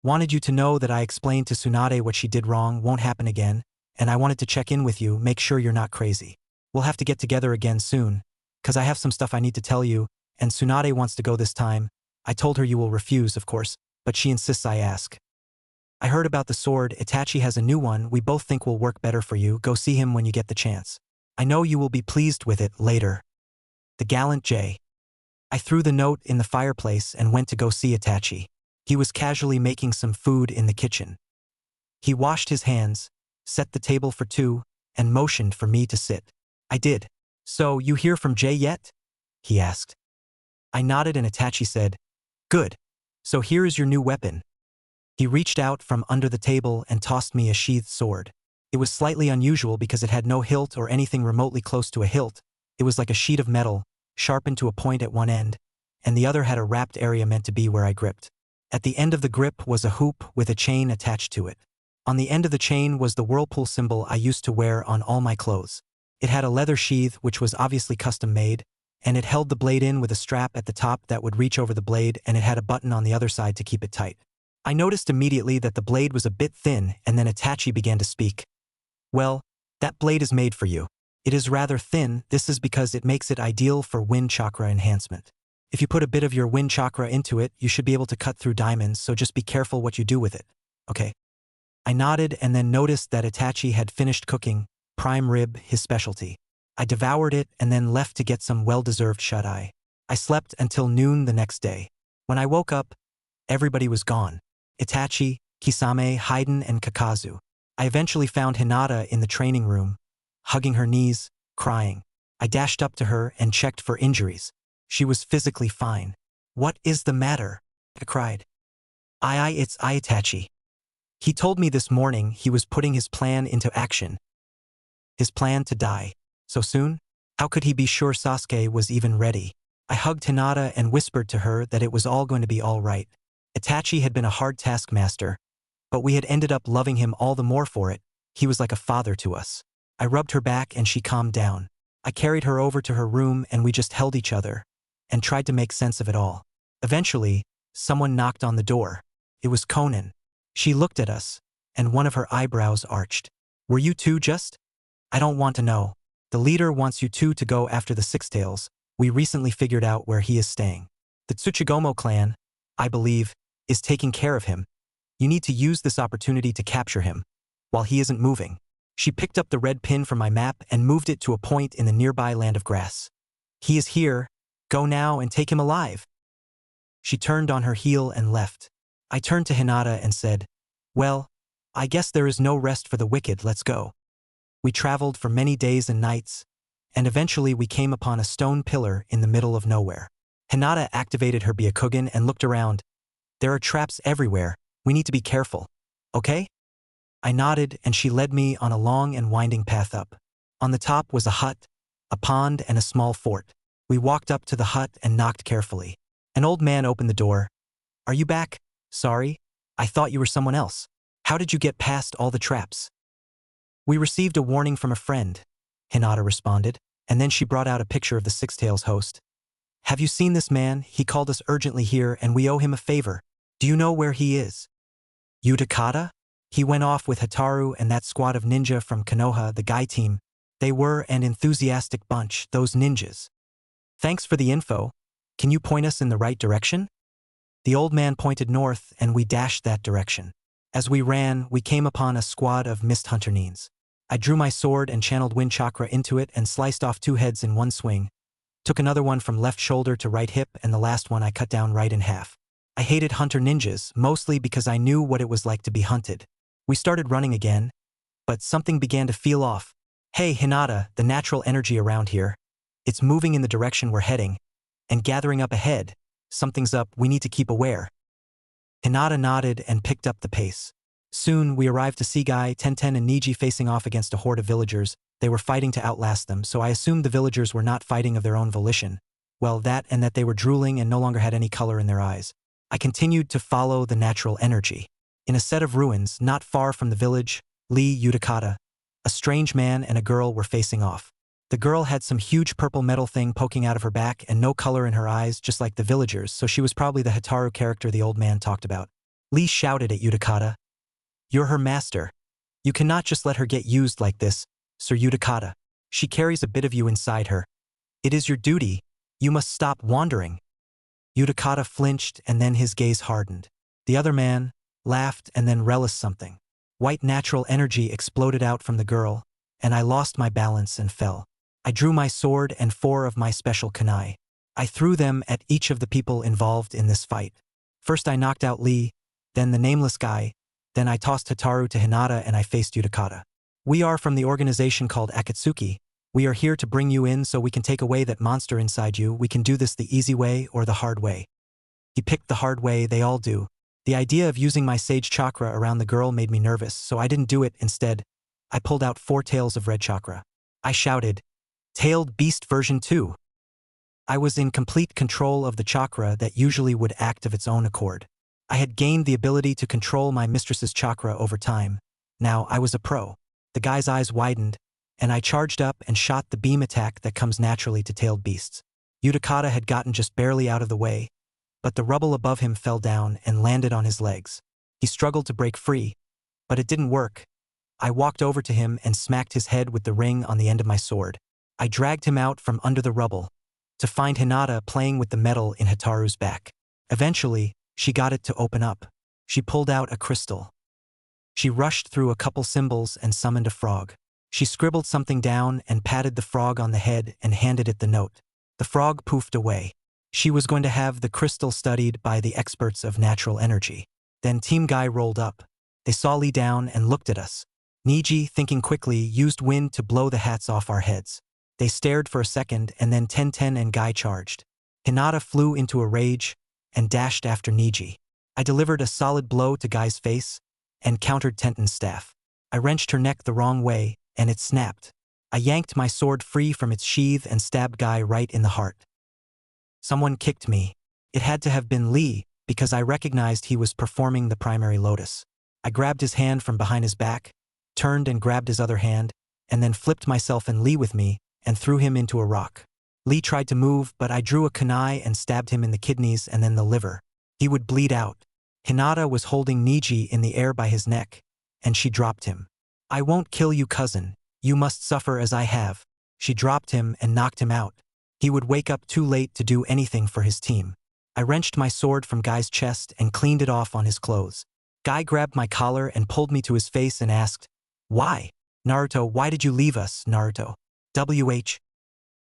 Wanted you to know that I explained to Tsunade what she did wrong won't happen again, and I wanted to check in with you, make sure you're not crazy. We'll have to get together again soon, 'cause I have some stuff I need to tell you, and Tsunade wants to go this time. I told her you will refuse, of course, but she insists I ask. I heard about the sword. Itachi has a new one we both think will work better for you. Go see him when you get the chance. I know you will be pleased with it later. The gallant J." I threw the note in the fireplace and went to go see Itachi. He was casually making some food in the kitchen. He washed his hands, set the table for two, and motioned for me to sit. I did. "So, you hear from Jay yet?" he asked. I nodded and Itachi said, "Good. So here is your new weapon." He reached out from under the table and tossed me a sheathed sword. It was slightly unusual because it had no hilt or anything remotely close to a hilt. It was like a sheet of metal, sharpened to a point at one end, and the other had a wrapped area meant to be where I gripped. At the end of the grip was a hoop with a chain attached to it. On the end of the chain was the whirlpool symbol I used to wear on all my clothes. It had a leather sheath which was obviously custom made, and it held the blade in with a strap at the top that would reach over the blade, and it had a button on the other side to keep it tight. I noticed immediately that the blade was a bit thin, and then Itachi began to speak. "Well, that blade is made for you. It is rather thin. This is because it makes it ideal for wind chakra enhancement. If you put a bit of your wind chakra into it, you should be able to cut through diamonds, so just be careful what you do with it. Okay?" I nodded and then noticed that Itachi had finished cooking prime rib, his specialty. I devoured it and then left to get some well-deserved shut-eye. I slept until noon the next day. When I woke up, everybody was gone. Itachi, Kisame, Haiden, and Kakazu. I eventually found Hinata in the training room, hugging her knees, crying. I dashed up to her and checked for injuries. She was physically fine. "What is the matter?" I cried. It's Itachi. He told me this morning he was putting his plan into action. His plan to die. So soon? How could he be sure Sasuke was even ready? I hugged Hinata and whispered to her that it was all going to be all right. Itachi had been a hard taskmaster, but we had ended up loving him all the more for it. He was like a father to us. I rubbed her back and she calmed down. I carried her over to her room and we just held each other and tried to make sense of it all. Eventually, someone knocked on the door. It was Konan. She looked at us, and one of her eyebrows arched. "Were you two just?" "I don't want to know. The leader wants you two to go after the Sixtails. We recently figured out where he is staying. The Tsuchigomo clan, I believe, is taking care of him. You need to use this opportunity to capture him, while he isn't moving." She picked up the red pin from my map and moved it to a point in the nearby land of grass. "He is here. Go now and take him alive." She turned on her heel and left. I turned to Hinata and said, "Well, I guess there is no rest for the wicked, let's go." We traveled for many days and nights, and eventually we came upon a stone pillar in the middle of nowhere. Hinata activated her Byakugan and looked around. "There are traps everywhere. We need to be careful. Okay?" I nodded and she led me on a long and winding path up. On the top was a hut, a pond, and a small fort. We walked up to the hut and knocked carefully. An old man opened the door. "Are you back? Sorry, I thought you were someone else. How did you get past all the traps?" "We received a warning from a friend," Hinata responded, and then she brought out a picture of the Sixtails host. Have you seen this man? He called us urgently here and we owe him a favor. Do you know where he is? Utakata? He went off with Hataru and that squad of ninja from Konoha, the guy team. They were an enthusiastic bunch, those ninjas. Thanks for the info. Can you point us in the right direction? The old man pointed north and we dashed that direction. As we ran, we came upon a squad of mist hunter nins. I drew my sword and channeled wind chakra into it and sliced off 2 heads in one swing. Took another one from left shoulder to right hip and the last one I cut down right in half. I hated hunter ninjas, mostly because I knew what it was like to be hunted. We started running again, but something began to feel off. Hey Hinata, the natural energy around here. It's moving in the direction we're heading, and gathering up ahead. Something's up, we need to keep aware. Hinata nodded and picked up the pace. Soon, we arrived to see Guy, Tenten and Niji facing off against a horde of villagers. They were fighting to outlast them, so I assumed the villagers were not fighting of their own volition. Well, that and that they were drooling and no longer had any color in their eyes. I continued to follow the natural energy. In a set of ruins, not far from the village, Lee Utakata, a strange man and a girl were facing off. The girl had some huge purple metal thing poking out of her back and no color in her eyes, just like the villagers, so she was probably the Hataru character the old man talked about. Lee shouted at Utakata, "You're her master. You cannot just let her get used like this, Sir Utakata. She carries a bit of you inside her. It is your duty. You must stop wandering." Utakata flinched and then his gaze hardened. The other man laughed and then relished something. White natural energy exploded out from the girl, and I lost my balance and fell. I drew my sword and 4 of my special kunai. I threw them at each of the people involved in this fight. First I knocked out Lee, then the nameless guy, then I tossed Hataru to Hinata and I faced Utakata. "We are from the organization called Akatsuki. We are here to bring you in so we can take away that monster inside you. We can do this the easy way or the hard way." He picked the hard way, they all do. The idea of using my sage chakra around the girl made me nervous, so I didn't do it. Instead, I pulled out 4 tails of red chakra. I shouted, "Tailed Beast version 2. I was in complete control of the chakra that usually would act of its own accord. I had gained the ability to control my mistress's chakra over time. Now I was a pro. The guy's eyes widened, and I charged up and shot the beam attack that comes naturally to tailed beasts. Utakata had gotten just barely out of the way, but the rubble above him fell down and landed on his legs. He struggled to break free, but it didn't work. I walked over to him and smacked his head with the ring on the end of my sword. I dragged him out from under the rubble, to find Hinata playing with the metal in Hataru's back. Eventually, she got it to open up. She pulled out a crystal. She rushed through a couple symbols and summoned a frog. She scribbled something down and patted the frog on the head and handed it the note. The frog poofed away. She was going to have the crystal studied by the experts of natural energy. Then Team Guy rolled up. They saw Lee down and looked at us. Niji, thinking quickly, used wind to blow the hats off our heads. They stared for a second and then Tenten and Guy charged. Hinata flew into a rage and dashed after Niji. I delivered a solid blow to Guy's face and countered Tenten's staff. I wrenched her neck the wrong way and it snapped. I yanked my sword free from its sheath and stabbed Guy right in the heart. Someone kicked me. It had to have been Lee, because I recognized he was performing the primary lotus. I grabbed his hand from behind his back, turned and grabbed his other hand, and then flipped myself and Lee with me and threw him into a rock. Lee tried to move, but I drew a kunai and stabbed him in the kidneys and then the liver. He would bleed out. Hinata was holding Niji in the air by his neck, and she dropped him. "I won't kill you, cousin. You must suffer as I have." She dropped him and knocked him out. He would wake up too late to do anything for his team. I wrenched my sword from Guy's chest and cleaned it off on his clothes. Guy grabbed my collar and pulled me to his face and asked, "Why? Naruto, why did you leave us, Naruto?" WH.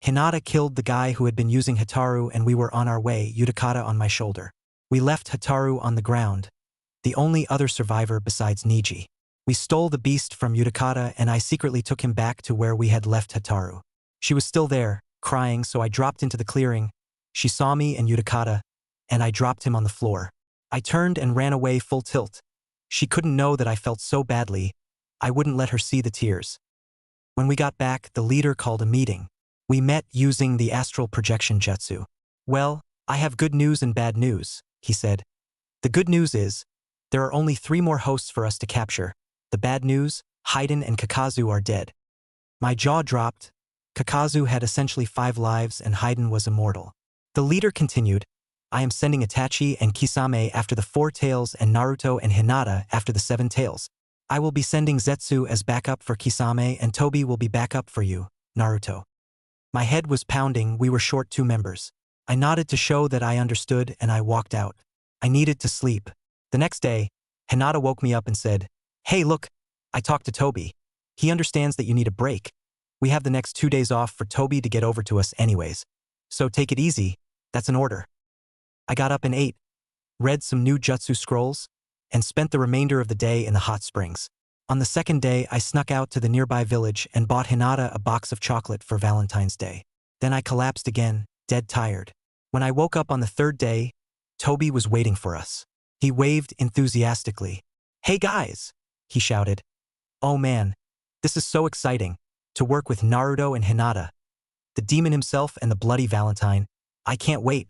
Hinata killed the guy who had been using Hataru and we were on our way, Utakata on my shoulder. We left Hataru on the ground, the only other survivor besides Niji. We stole the beast from Utakata and I secretly took him back to where we had left Hataru. She was still there, crying, so I dropped into the clearing. She saw me and Utakata, and I dropped him on the floor. I turned and ran away full tilt. She couldn't know that I felt so badly. I wouldn't let her see the tears. When we got back, the leader called a meeting. We met using the astral projection jutsu. "Well, I have good news and bad news," he said. "The good news is, there are only 3 more hosts for us to capture. The bad news, Haiden and Kakazu are dead." My jaw dropped. Kakazu had essentially 5 lives and Haiden was immortal. The leader continued, I am sending Itachi and Kisame after the 4 tails and Naruto and Hinata after the 7 tails. I will be sending Zetsu as backup for Kisame and Tobi will be backup for you, Naruto. My head was pounding, we were short 2 members. I nodded to show that I understood and I walked out. I needed to sleep. The next day, Hinata woke me up and said, Hey look, I talked to Tobi. He understands that you need a break. We have the next 2 days off for Tobi to get over to us anyways. So take it easy, that's an order. I got up and ate, read some new jutsu scrolls, and spent the remainder of the day in the hot springs. On the second day, I snuck out to the nearby village and bought Hinata a box of chocolate for Valentine's Day. Then I collapsed again, dead tired. When I woke up on the 3rd day, Tobi was waiting for us. He waved enthusiastically. Hey guys, he shouted. Oh man, this is so exciting, to work with Naruto and Hinata. The demon himself and the bloody Valentine, I can't wait.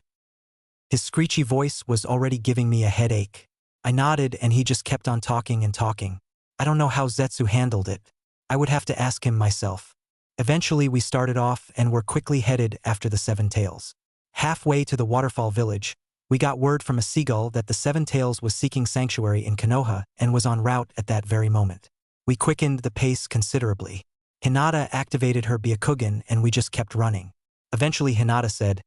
His screechy voice was already giving me a headache. I nodded and he just kept on talking and talking. I don't know how Zetsu handled it. I would have to ask him myself. Eventually we started off and were quickly headed after the 7 tails. Halfway to the waterfall village, we got word from a seagull that the 7 tails was seeking sanctuary in Konoha and was en route at that very moment. We quickened the pace considerably. Hinata activated her Byakugan and we just kept running. Eventually Hinata said,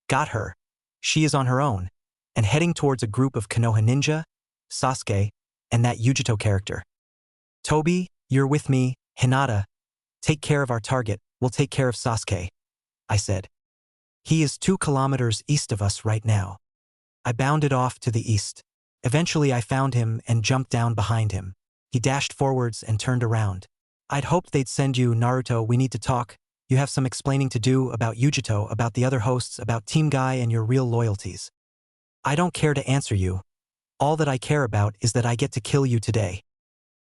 Got her. She is on her own, and heading towards a group of Konoha ninja, Sasuke, and that Yujito character. Tobi, you're with me, Hinata. Take care of our target, we'll take care of Sasuke, I said. He is 2 kilometers east of us right now. I bounded off to the east. Eventually I found him and jumped down behind him. He dashed forwards and turned around. I'd hoped they'd send you, Naruto, we need to talk. You have some explaining to do about Yujito, about the other hosts, about Team Guy and your real loyalties. I don't care to answer you. All that I care about is that I get to kill you today.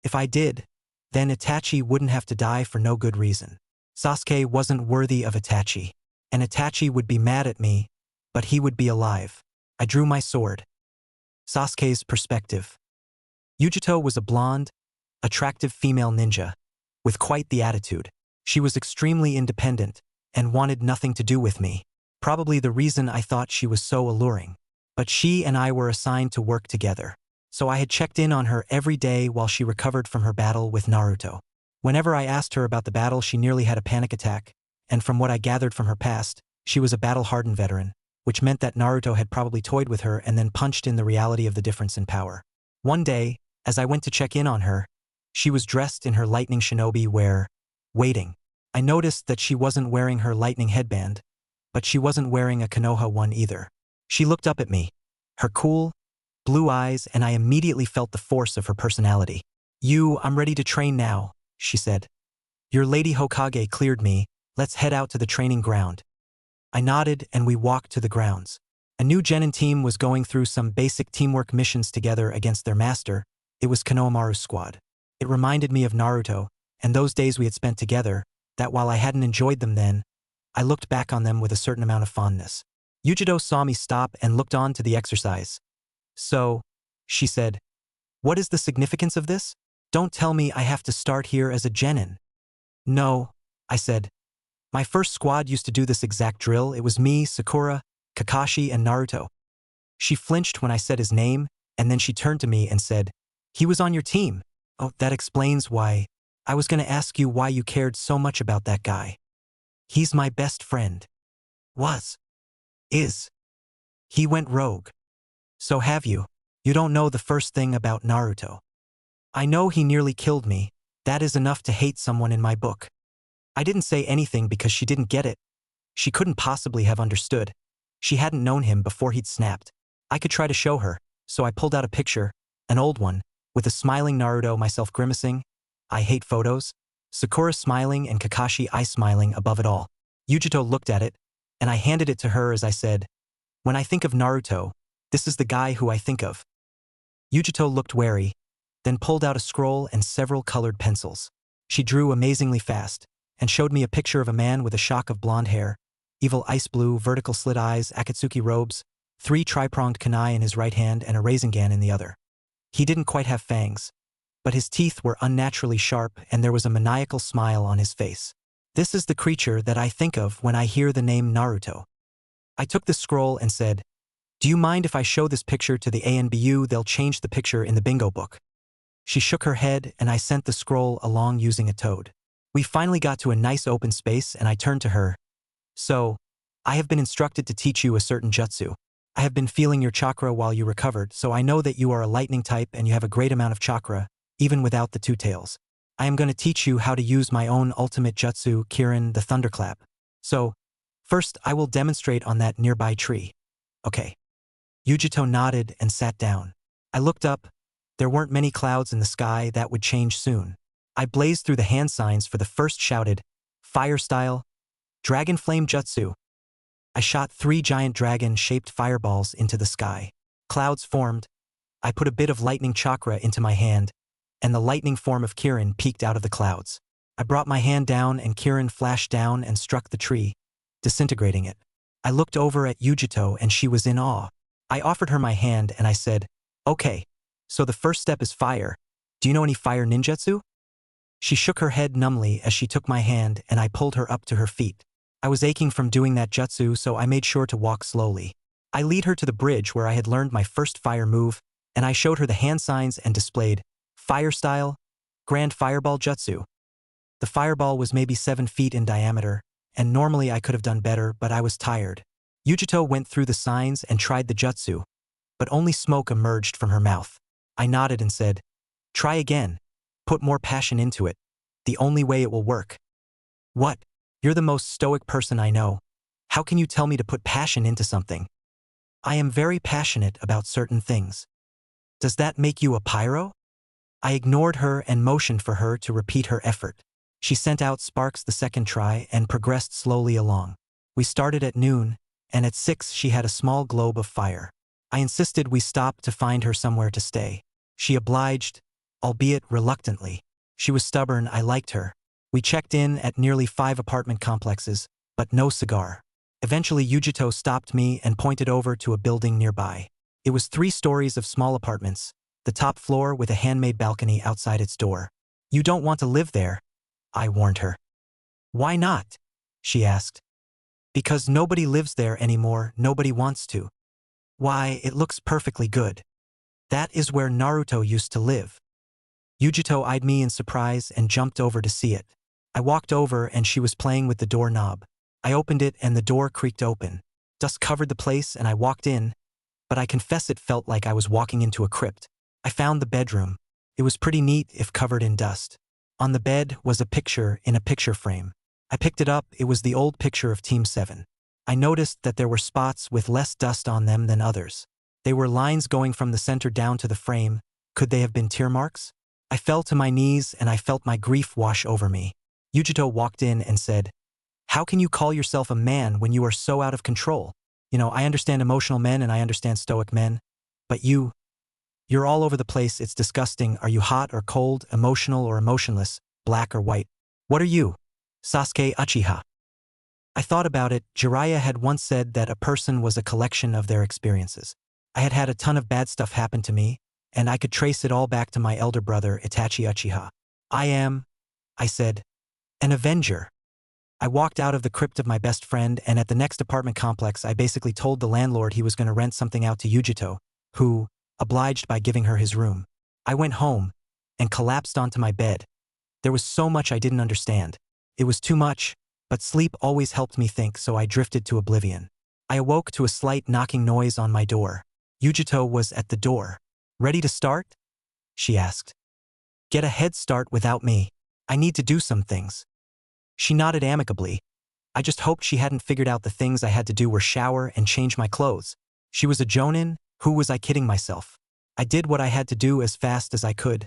If I did, then Itachi wouldn't have to die for no good reason. Sasuke wasn't worthy of Itachi. And Itachi would be mad at me, but he would be alive. I drew my sword. Sasuke's perspective. Yujito was a blonde, attractive female ninja, with quite the attitude. She was extremely independent and wanted nothing to do with me. Probably the reason I thought she was so alluring. But she and I were assigned to work together. So I had checked in on her every day while she recovered from her battle with Naruto. Whenever I asked her about the battle, she nearly had a panic attack, and from what I gathered from her past, she was a battle-hardened veteran, which meant that Naruto had probably toyed with her and then punched in the reality of the difference in power. One day, as I went to check in on her, she was dressed in her lightning shinobi wear, waiting. I noticed that she wasn't wearing her lightning headband, but she wasn't wearing a Konoha one either. She looked up at me, her cool, blue eyes, and I immediately felt the force of her personality. I'm ready to train now, she said. Your Lady Hokage cleared me, let's head out to the training ground. I nodded and we walked to the grounds. A new Genin team was going through some basic teamwork missions together against their master. It was Konohamaru's squad. It reminded me of Naruto, and those days we had spent together, that while I hadn't enjoyed them then, I looked back on them with a certain amount of fondness. Yujito saw me stop and looked on to the exercise. So, she said, what is the significance of this? Don't tell me I have to start here as a genin. No, I said. My first squad used to do this exact drill. It was me, Sakura, Kakashi, and Naruto. She flinched when I said his name, and then she turned to me and said, he was on your team. Oh, that explains why. I was going to ask you why you cared so much about that guy. He's my best friend. Was. Is. He went rogue. So have you. You don't know the first thing about Naruto. I know he nearly killed me. That is enough to hate someone in my book. I didn't say anything because she didn't get it. She couldn't possibly have understood. She hadn't known him before he'd snapped. I could try to show her, so I pulled out a picture, an old one, with a smiling Naruto, myself grimacing. I hate photos. Sakura smiling and Kakashi smiling above it all. Yujito looked at it, and I handed it to her as I said, when I think of Naruto, this is the guy who I think of. Yujito looked wary, then pulled out a scroll and several colored pencils. She drew amazingly fast, and showed me a picture of a man with a shock of blonde hair, evil ice blue, vertical slit eyes, Akatsuki robes, 3 tri-pronged kunai in his right hand and a Rasengan in the other. He didn't quite have fangs, but his teeth were unnaturally sharp and there was a maniacal smile on his face. This is the creature that I think of when I hear the name Naruto. I took the scroll and said, "Do you mind if I show this picture to the ANBU? They'll change the picture in the bingo book." She shook her head and I sent the scroll along using a toad. We finally got to a nice open space and I turned to her. "So, I have been instructed to teach you a certain jutsu. I have been feeling your chakra while you recovered, so I know that you are a lightning type and you have a great amount of chakra, even without the two tails. I am going to teach you how to use my own ultimate jutsu, Kirin, the thunderclap. So, first I will demonstrate on that nearby tree." "Okay." Yujito nodded and sat down. I looked up. There weren't many clouds in the sky. That would change soon. I blazed through the hand signs for the first, shouted, "Fire style, dragon flame jutsu." I shot 3 giant dragon-shaped fireballs into the sky. Clouds formed. I put a bit of lightning chakra into my hand, and the lightning form of Kirin peeked out of the clouds. I brought my hand down and Kirin flashed down and struck the tree, disintegrating it. I looked over at Yujito and she was in awe. I offered her my hand and I said, "Okay, so the first step is fire. Do you know any fire ninjutsu?" She shook her head numbly as she took my hand and I pulled her up to her feet. I was aching from doing that jutsu, so I made sure to walk slowly. I lead her to the bridge where I had learned my first fire move, and I showed her the hand signs and displayed, "Fire style, grand fireball jutsu." The fireball was maybe 7 feet in diameter, and normally I could have done better, but I was tired. Yujito went through the signs and tried the jutsu, but only smoke emerged from her mouth. I nodded and said, "Try again. Put more passion into it. The only way it will work." "What? You're the most stoic person I know. How can you tell me to put passion into something?" "I am very passionate about certain things." "Does that make you a pyro?" I ignored her and motioned for her to repeat her effort. She sent out sparks the second try and progressed slowly along. We started at noon, and at 6 she had a small globe of fire. I insisted we stop to find her somewhere to stay. She obliged, albeit reluctantly. She was stubborn. I liked her. We checked in at nearly 5 apartment complexes, but no cigar. Eventually Yujito stopped me and pointed over to a building nearby. It was 3 stories of small apartments, the top floor with a handmade balcony outside its door. "You don't want to live there," I warned her. "Why not?" she asked. "Because nobody lives there anymore. Nobody wants to." "Why, it looks perfectly good. That is where Naruto used to live." Yujito eyed me in surprise and jumped over to see it. I walked over and she was playing with the doorknob. I opened it and the door creaked open. Dust covered the place and I walked in, but I confess it felt like I was walking into a crypt. I found the bedroom. It was pretty neat if covered in dust. On the bed was a picture in a picture frame. I picked it up. It was the old picture of Team 7. I noticed that there were spots with less dust on them than others. They were lines going from the center down to the frame. Could they have been tear marks? I fell to my knees and I felt my grief wash over me. Yujito walked in and said, "How can you call yourself a man when you are so out of control? You know, I understand emotional men and I understand stoic men, but you're all over the place. It's disgusting. Are you hot or cold, emotional or emotionless, black or white? What are you? Sasuke Uchiha?" I thought about it. Jiraiya had once said that a person was a collection of their experiences. I had had a ton of bad stuff happen to me, and I could trace it all back to my elder brother, Itachi Uchiha. I said, "an avenger." I walked out of the crypt of my best friend, and at the next apartment complex I basically told the landlord he was going to rent something out to Yujito, who obliged by giving her his room. I went home and collapsed onto my bed. There was so much I didn't understand. It was too much, but sleep always helped me think, so I drifted to oblivion. I awoke to a slight knocking noise on my door. Yujito was at the door. "Ready to start?" she asked. "Get a head start without me. I need to do some things." She nodded amicably. I just hoped she hadn't figured out the things I had to do were shower and change my clothes. She was a jonin. Who was I kidding myself? I did what I had to do as fast as I could,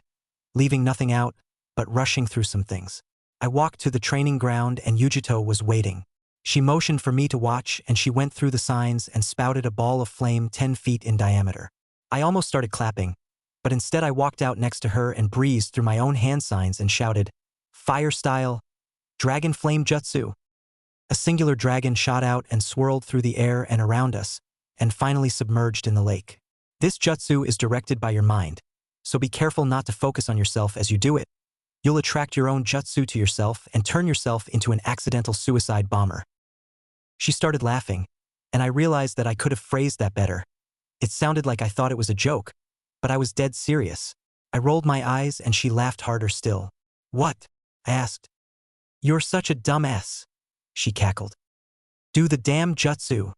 leaving nothing out, but rushing through some things. I walked to the training ground and Yujito was waiting. She motioned for me to watch and she went through the signs and spouted a ball of flame 10 feet in diameter. I almost started clapping, but instead I walked out next to her and breezed through my own hand signs and shouted, "Fire style, dragon flame jutsu." A singular dragon shot out and swirled through the air and around us, and finally submerged in the lake. This jutsu is directed by your mind, so be careful not to focus on yourself as you do it. You'll attract your own jutsu to yourself and turn yourself into an accidental suicide bomber. She started laughing. And I realized that I could have phrased that better. It sounded like I thought it was a joke, but I was dead serious. I rolled my eyes and she laughed harder still. What? I asked. You're such a dumbass, she cackled. Do the damn jutsu.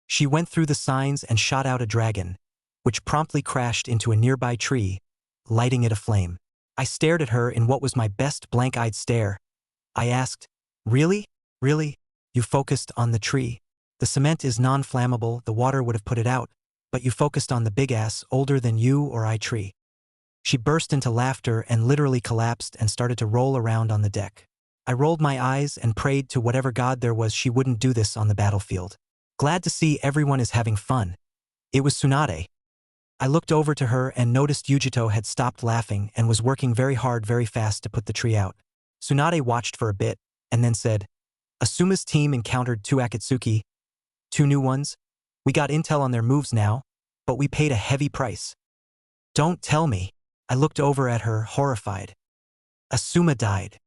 She went through the signs and shot out a dragon, which promptly crashed into a nearby tree, lighting it aflame. I stared at her in what was my best blank-eyed stare. I asked, Really? Really? You focused on the tree. The cement is non-flammable, the water would have put it out, but you focused on the big-ass, older than you or I tree. She burst into laughter and literally collapsed and started to roll around on the deck. I rolled my eyes and prayed to whatever god there was she wouldn't do this on the battlefield. Glad to see everyone is having fun. It was Tsunade. I looked over to her and noticed Yujito had stopped laughing and was working very hard very fast to put the tree out. Tsunade watched for a bit, and then said, Asuma's team encountered 2 Akatsuki, 2 new ones. We got intel on their moves now, but we paid a heavy price. Don't tell me. I looked over at her, horrified. Asuma died.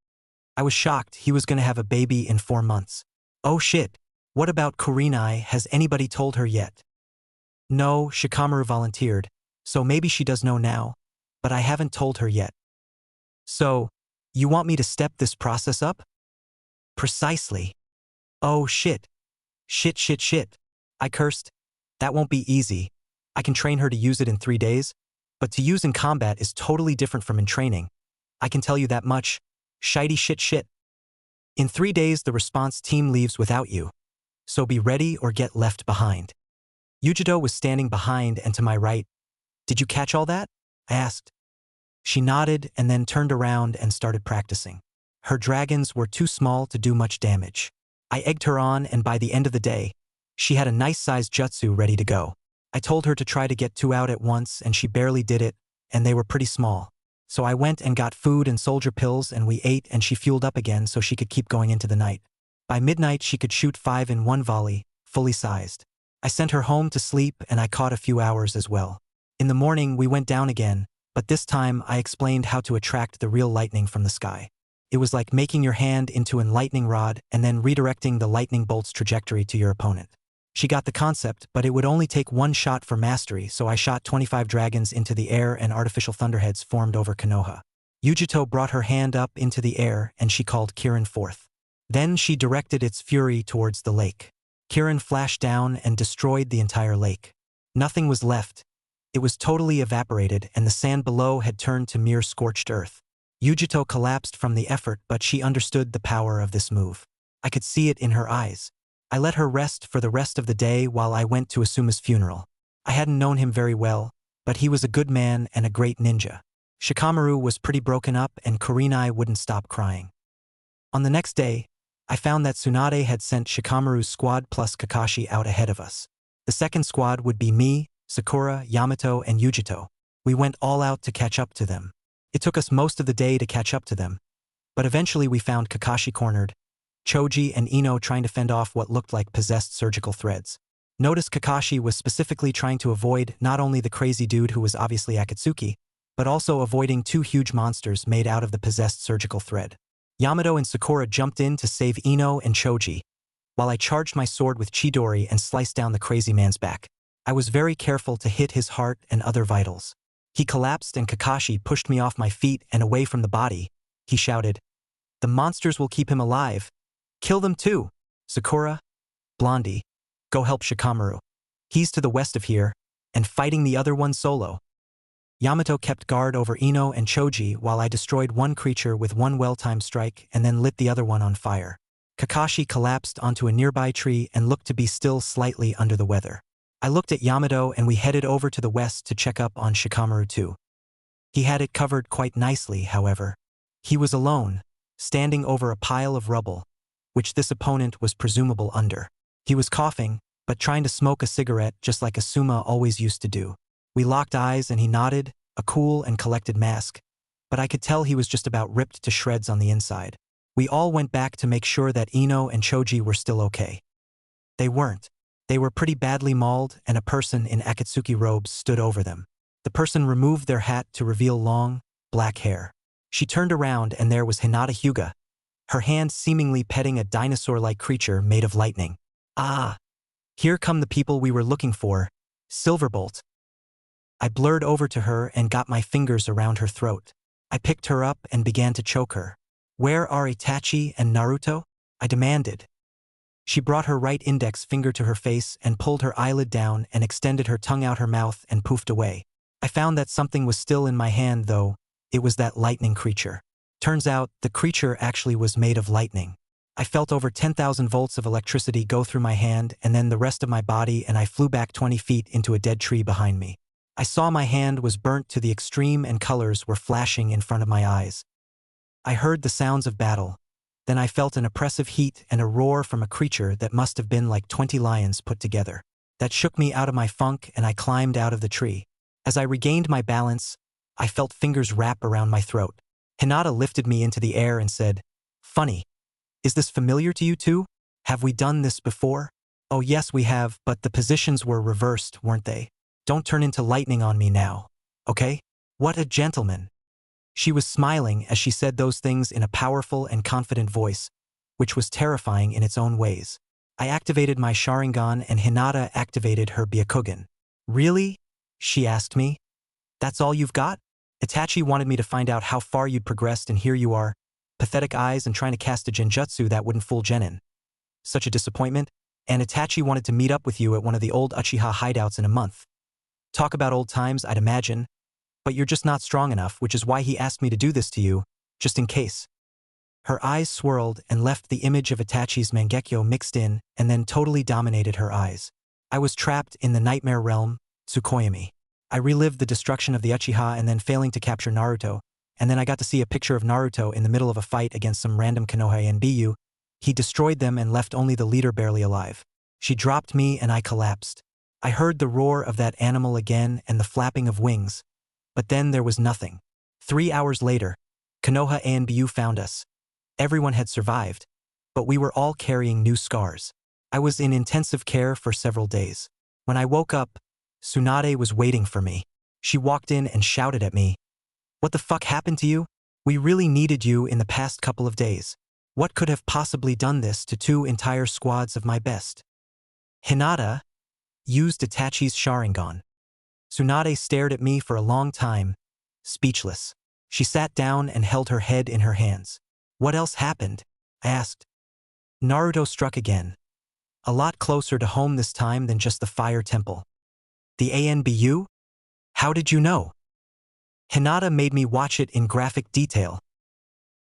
I was shocked he was going to have a baby in 4 months. Oh shit. What about Kurenai? Has anybody told her yet? No, Shikamaru volunteered, so maybe she does know now, but I haven't told her yet. So, you want me to step this process up? Precisely. Oh shit. Shit. I cursed. That won't be easy. I can train her to use it in 3 days, but to use in combat is totally different from in training. I can tell you that much. Shitey shit. In 3 days the response team leaves without you, so be ready or get left behind. Yujito was standing behind and to my right. Did you catch all that? I asked. She nodded and then turned around and started practicing. Her dragons were too small to do much damage. I egged her on and by the end of the day, she had a nice-sized jutsu ready to go. I told her to try to get 2 out at once and she barely did it, and they were pretty small. So I went and got food and soldier pills and we ate and she fueled up again so she could keep going into the night. By midnight she could shoot 5 in one volley, fully sized. I sent her home to sleep and I caught a few hours as well. In the morning we went down again, but this time I explained how to attract the real lightning from the sky. It was like making your hand into an lightning rod and then redirecting the lightning bolt's trajectory to your opponent. She got the concept, but it would only take 1 shot for mastery, so I shot 25 dragons into the air and artificial thunderheads formed over Konoha. Yujito brought her hand up into the air and she called Kirin forth. Then she directed its fury towards the lake. Kirin flashed down and destroyed the entire lake. Nothing was left. It was totally evaporated and the sand below had turned to mere scorched earth. Yujito collapsed from the effort, but she understood the power of this move. I could see it in her eyes. I let her rest for the rest of the day while I went to Asuma's funeral. I hadn't known him very well, but he was a good man and a great ninja. Shikamaru was pretty broken up and Kurenai wouldn't stop crying. On the next day, I found that Tsunade had sent Shikamaru's squad plus Kakashi out ahead of us. The second squad would be me, Sakura, Yamato, and Yujito. We went all out to catch up to them. It took us most of the day to catch up to them, but eventually we found Kakashi cornered, Choji and Ino trying to fend off what looked like possessed surgical threads. Notice Kakashi was specifically trying to avoid not only the crazy dude who was obviously Akatsuki, but also avoiding 2 huge monsters made out of the possessed surgical thread. Yamato and Sakura jumped in to save Ino and Choji, while I charged my sword with Chidori and sliced down the crazy man's back. I was very careful to hit his heart and other vitals. He collapsed and Kakashi pushed me off my feet and away from the body. He shouted, "The monsters will keep him alive. Kill them too. Sakura, Blondie, go help Shikamaru. He's to the west of here, and fighting the other one solo." Yamato kept guard over Ino and Choji while I destroyed one creature with one well-timed strike and then lit the other one on fire. Kakashi collapsed onto a nearby tree and looked to be still slightly under the weather. I looked at Yamato and we headed over to the west to check up on Shikamaru too. He had it covered quite nicely, however. He was alone, standing over a pile of rubble, which this opponent was presumable under. He was coughing, but trying to smoke a cigarette just like Asuma always used to do. We locked eyes and he nodded, a cool and collected mask, but I could tell he was just about ripped to shreds on the inside. We all went back to make sure that Ino and Choji were still okay. They weren't. They were pretty badly mauled and a person in Akatsuki robes stood over them. The person removed their hat to reveal long, black hair. She turned around and there was Hinata Hyuga, her hand seemingly petting a dinosaur-like creature made of lightning. "Ah!" Here come the people we were looking for. Silverbolt. I blurred over to her and got my fingers around her throat. I picked her up and began to choke her. Where are Itachi and Naruto? I demanded. She brought her right index finger to her face and pulled her eyelid down and extended her tongue out her mouth and poofed away. I found that something was still in my hand though. It was that lightning creature. Turns out, the creature actually was made of lightning. I felt over 10,000 volts of electricity go through my hand and then the rest of my body, and I flew back 20 feet into a dead tree behind me. I saw my hand was burnt to the extreme and colors were flashing in front of my eyes. I heard the sounds of battle. Then I felt an oppressive heat and a roar from a creature that must have been like 20 lions put together. That shook me out of my funk and I climbed out of the tree. As I regained my balance, I felt fingers wrap around my throat. Hinata lifted me into the air and said, "Funny. Is this familiar to you two? Have we done this before?" "Oh yes we have, but the positions were reversed, weren't they? Don't turn into lightning on me now, okay?" "What a gentleman." She was smiling as she said those things in a powerful and confident voice, which was terrifying in its own ways. I activated my Sharingan and Hinata activated her Byakugan. "Really?" she asked me. "That's all you've got?" Itachi wanted me to find out how far you'd progressed and here you are, pathetic eyes and trying to cast a genjutsu that wouldn't fool Genin. Such a disappointment, and Itachi wanted to meet up with you at one of the old Uchiha hideouts in a month. Talk about old times, I'd imagine. But you're just not strong enough, which is why he asked me to do this to you, just in case. Her eyes swirled and left the image of Itachi's Mangekyo mixed in and then totally dominated her eyes. I was trapped in the nightmare realm, Tsukuyomi. I relived the destruction of the Uchiha and then failing to capture Naruto, and then I got to see a picture of Naruto in the middle of a fight against some random Konoha and Bu. He destroyed them and left only the leader barely alive. She dropped me and I collapsed. I heard the roar of that animal again and the flapping of wings. But then there was nothing. 3 hours later, Konoha and Bu found us. Everyone had survived, but we were all carrying new scars. I was in intensive care for several days. When I woke up, Tsunade was waiting for me. She walked in and shouted at me, "What the fuck happened to you? We really needed you in the past couple of days. What could have possibly done this to 2 entire squads of my best?" Hinata used Itachi's Sharingan. Tsunade stared at me for a long time, speechless. She sat down and held her head in her hands. "What else happened?" I asked. Naruto struck again. A lot closer to home this time than just the fire temple. "The ANBU? How did you know?" Hinata made me watch it in graphic detail.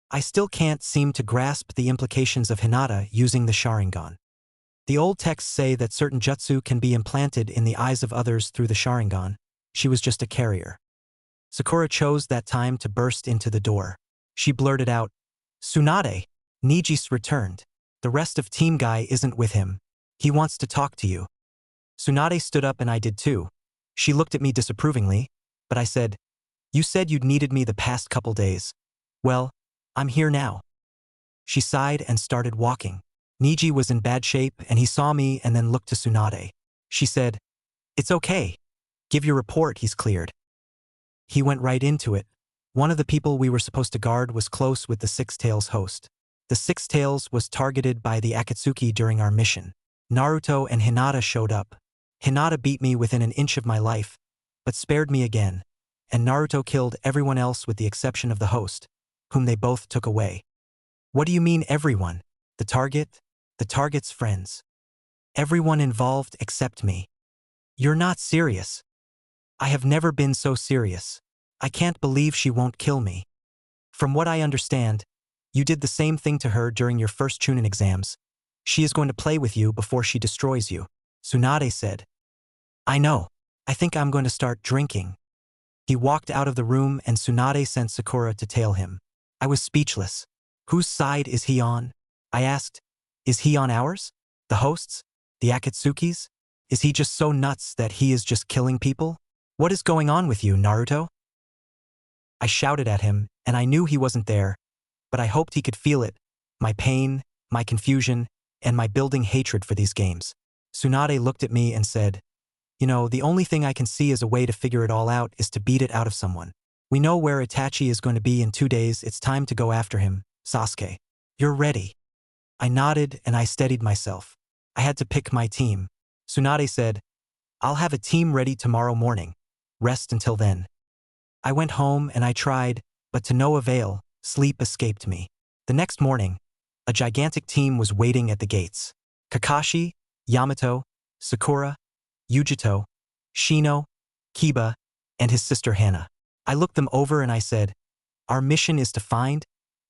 I still can't seem to grasp the implications of Hinata using the Sharingan. The old texts say that certain jutsu can be implanted in the eyes of others through the Sharingan. She was just a carrier. Sakura chose that time to burst into the door. She blurted out, "Tsunade, Niji's returned. The rest of Team Guy isn't with him. He wants to talk to you." Tsunade stood up and I did too. She looked at me disapprovingly, but I said, "You said you'd needed me the past couple days. Well, I'm here now." She sighed and started walking. Niji was in bad shape and he saw me and then looked to Tsunade. She said, "It's okay. Give your report, he's cleared." He went right into it. One of the people we were supposed to guard was close with the Six Tails host. The Six Tails was targeted by the Akatsuki during our mission. Naruto and Hinata showed up. Hinata beat me within an inch of my life, but spared me again, and Naruto killed everyone else with the exception of the host, whom they both took away. "What do you mean everyone? The target? The target's friends. Everyone involved except me." "You're not serious." "I have never been so serious. I can't believe she won't kill me. From what I understand, you did the same thing to her during your first Chunin exams. She is going to play with you before she destroys you," Tsunade said. "I know. I think I'm going to start drinking." He walked out of the room and Tsunade sent Sakura to tail him. I was speechless. "Whose side is he on?" I asked. "Is he on ours? The hosts? The Akatsukis? Is he just so nuts that he is just killing people? What is going on with you, Naruto?" I shouted at him, and I knew he wasn't there, but I hoped he could feel it, my pain, my confusion, and my building hatred for these games. Tsunade looked at me and said, "You know, the only thing I can see as a way to figure it all out is to beat it out of someone. We know where Itachi is going to be in 2 days. It's time to go after him, Sasuke. You're ready." I nodded and I steadied myself. I had to pick my team. Tsunade said, "I'll have a team ready tomorrow morning. Rest until then." I went home and I tried, but to no avail, sleep escaped me. The next morning, a gigantic team was waiting at the gates. Kakashi, Yamato, Sakura, Yujito, Shino, Kiba, and his sister Hana. I looked them over and I said, "Our mission is to find,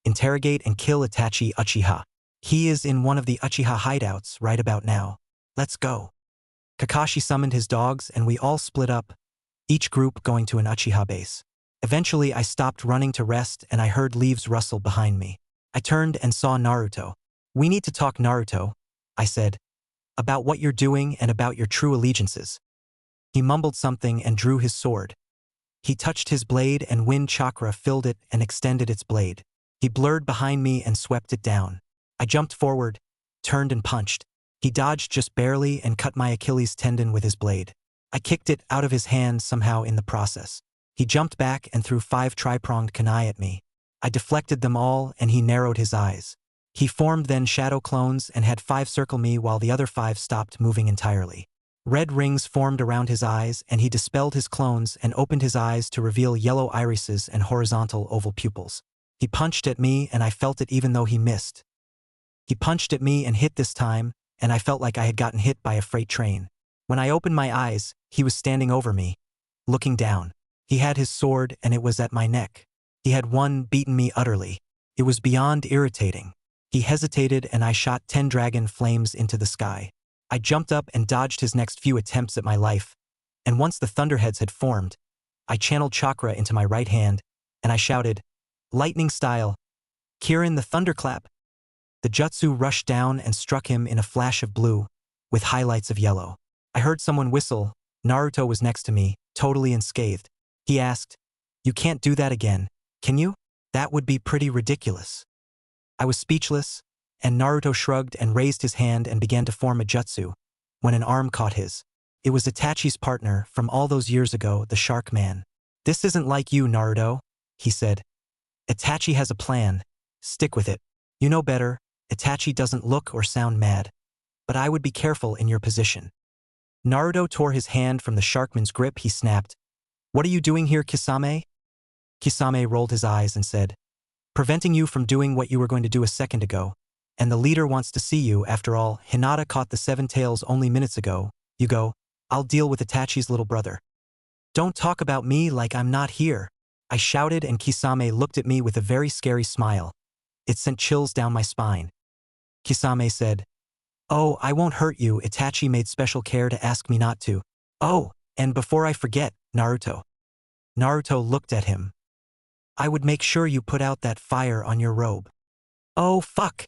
interrogate, and kill Itachi Uchiha. He is in one of the Uchiha hideouts right about now. Let's go." Kakashi summoned his dogs and we all split up, each group going to an Uchiha base. Eventually I stopped running to rest and I heard leaves rustle behind me. I turned and saw Naruto. "We need to talk, Naruto," I said, "about what you're doing and about your true allegiances." He mumbled something and drew his sword. He touched his blade and wind chakra filled it and extended its blade. He blurred behind me and swept it down. I jumped forward, turned and punched. He dodged just barely and cut my Achilles tendon with his blade. I kicked it out of his hand somehow in the process. He jumped back and threw 5 tri-pronged kunai at me. I deflected them all and he narrowed his eyes. He formed then shadow clones and had 5 circle me while the other 5 stopped moving entirely. Red rings formed around his eyes and he dispelled his clones and opened his eyes to reveal yellow irises and horizontal oval pupils. He punched at me and I felt it even though he missed. He punched at me and hit this time, and I felt like I had gotten hit by a freight train. When I opened my eyes, he was standing over me, looking down. He had his sword and it was at my neck. He had beaten me utterly. It was beyond irritating. He hesitated and I shot 10 dragon flames into the sky. I jumped up and dodged his next few attempts at my life, and once the thunderheads had formed, I channeled chakra into my right hand, and I shouted, "Lightning style, Kirin the thunderclap." The jutsu rushed down and struck him in a flash of blue, with highlights of yellow. I heard someone whistle. Naruto was next to me, totally unscathed. He asked, "You can't do that again, can you? That would be pretty ridiculous." I was speechless, and Naruto shrugged and raised his hand and began to form a jutsu, when an arm caught his. It was Itachi's partner from all those years ago, the Shark Man. "This isn't like you, Naruto," he said. "Itachi has a plan. Stick with it. You know better. Itachi doesn't look or sound mad. But I would be careful in your position." Naruto tore his hand from the Sharkman's grip. He snapped, "What are you doing here, Kisame?" Kisame rolled his eyes and said, "Preventing you from doing what you were going to do a second ago. And the leader wants to see you. After all, Hinata caught the 7 tails only minutes ago. You go, I'll deal with Itachi's little brother." "Don't talk about me like I'm not here," I shouted, and Kisame looked at me with a very scary smile. It sent chills down my spine. Kisame said, "Oh, I won't hurt you. Itachi made special care to ask me not to. Oh, and before I forget, Naruto." Naruto looked at him. "I would make sure you put out that fire on your robe." "Oh, fuck!"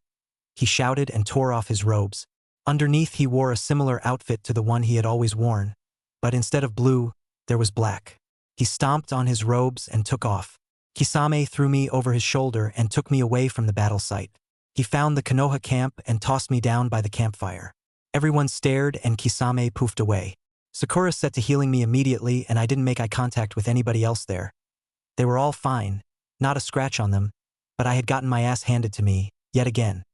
he shouted and tore off his robes. Underneath he wore a similar outfit to the one he had always worn, but instead of blue, there was black. He stomped on his robes and took off. Kisame threw me over his shoulder and took me away from the battle site. He found the Konoha camp and tossed me down by the campfire. Everyone stared and Kisame poofed away. Sakura set to healing me immediately and I didn't make eye contact with anybody else there. They were all fine, not a scratch on them, but I had gotten my ass handed to me, yet again.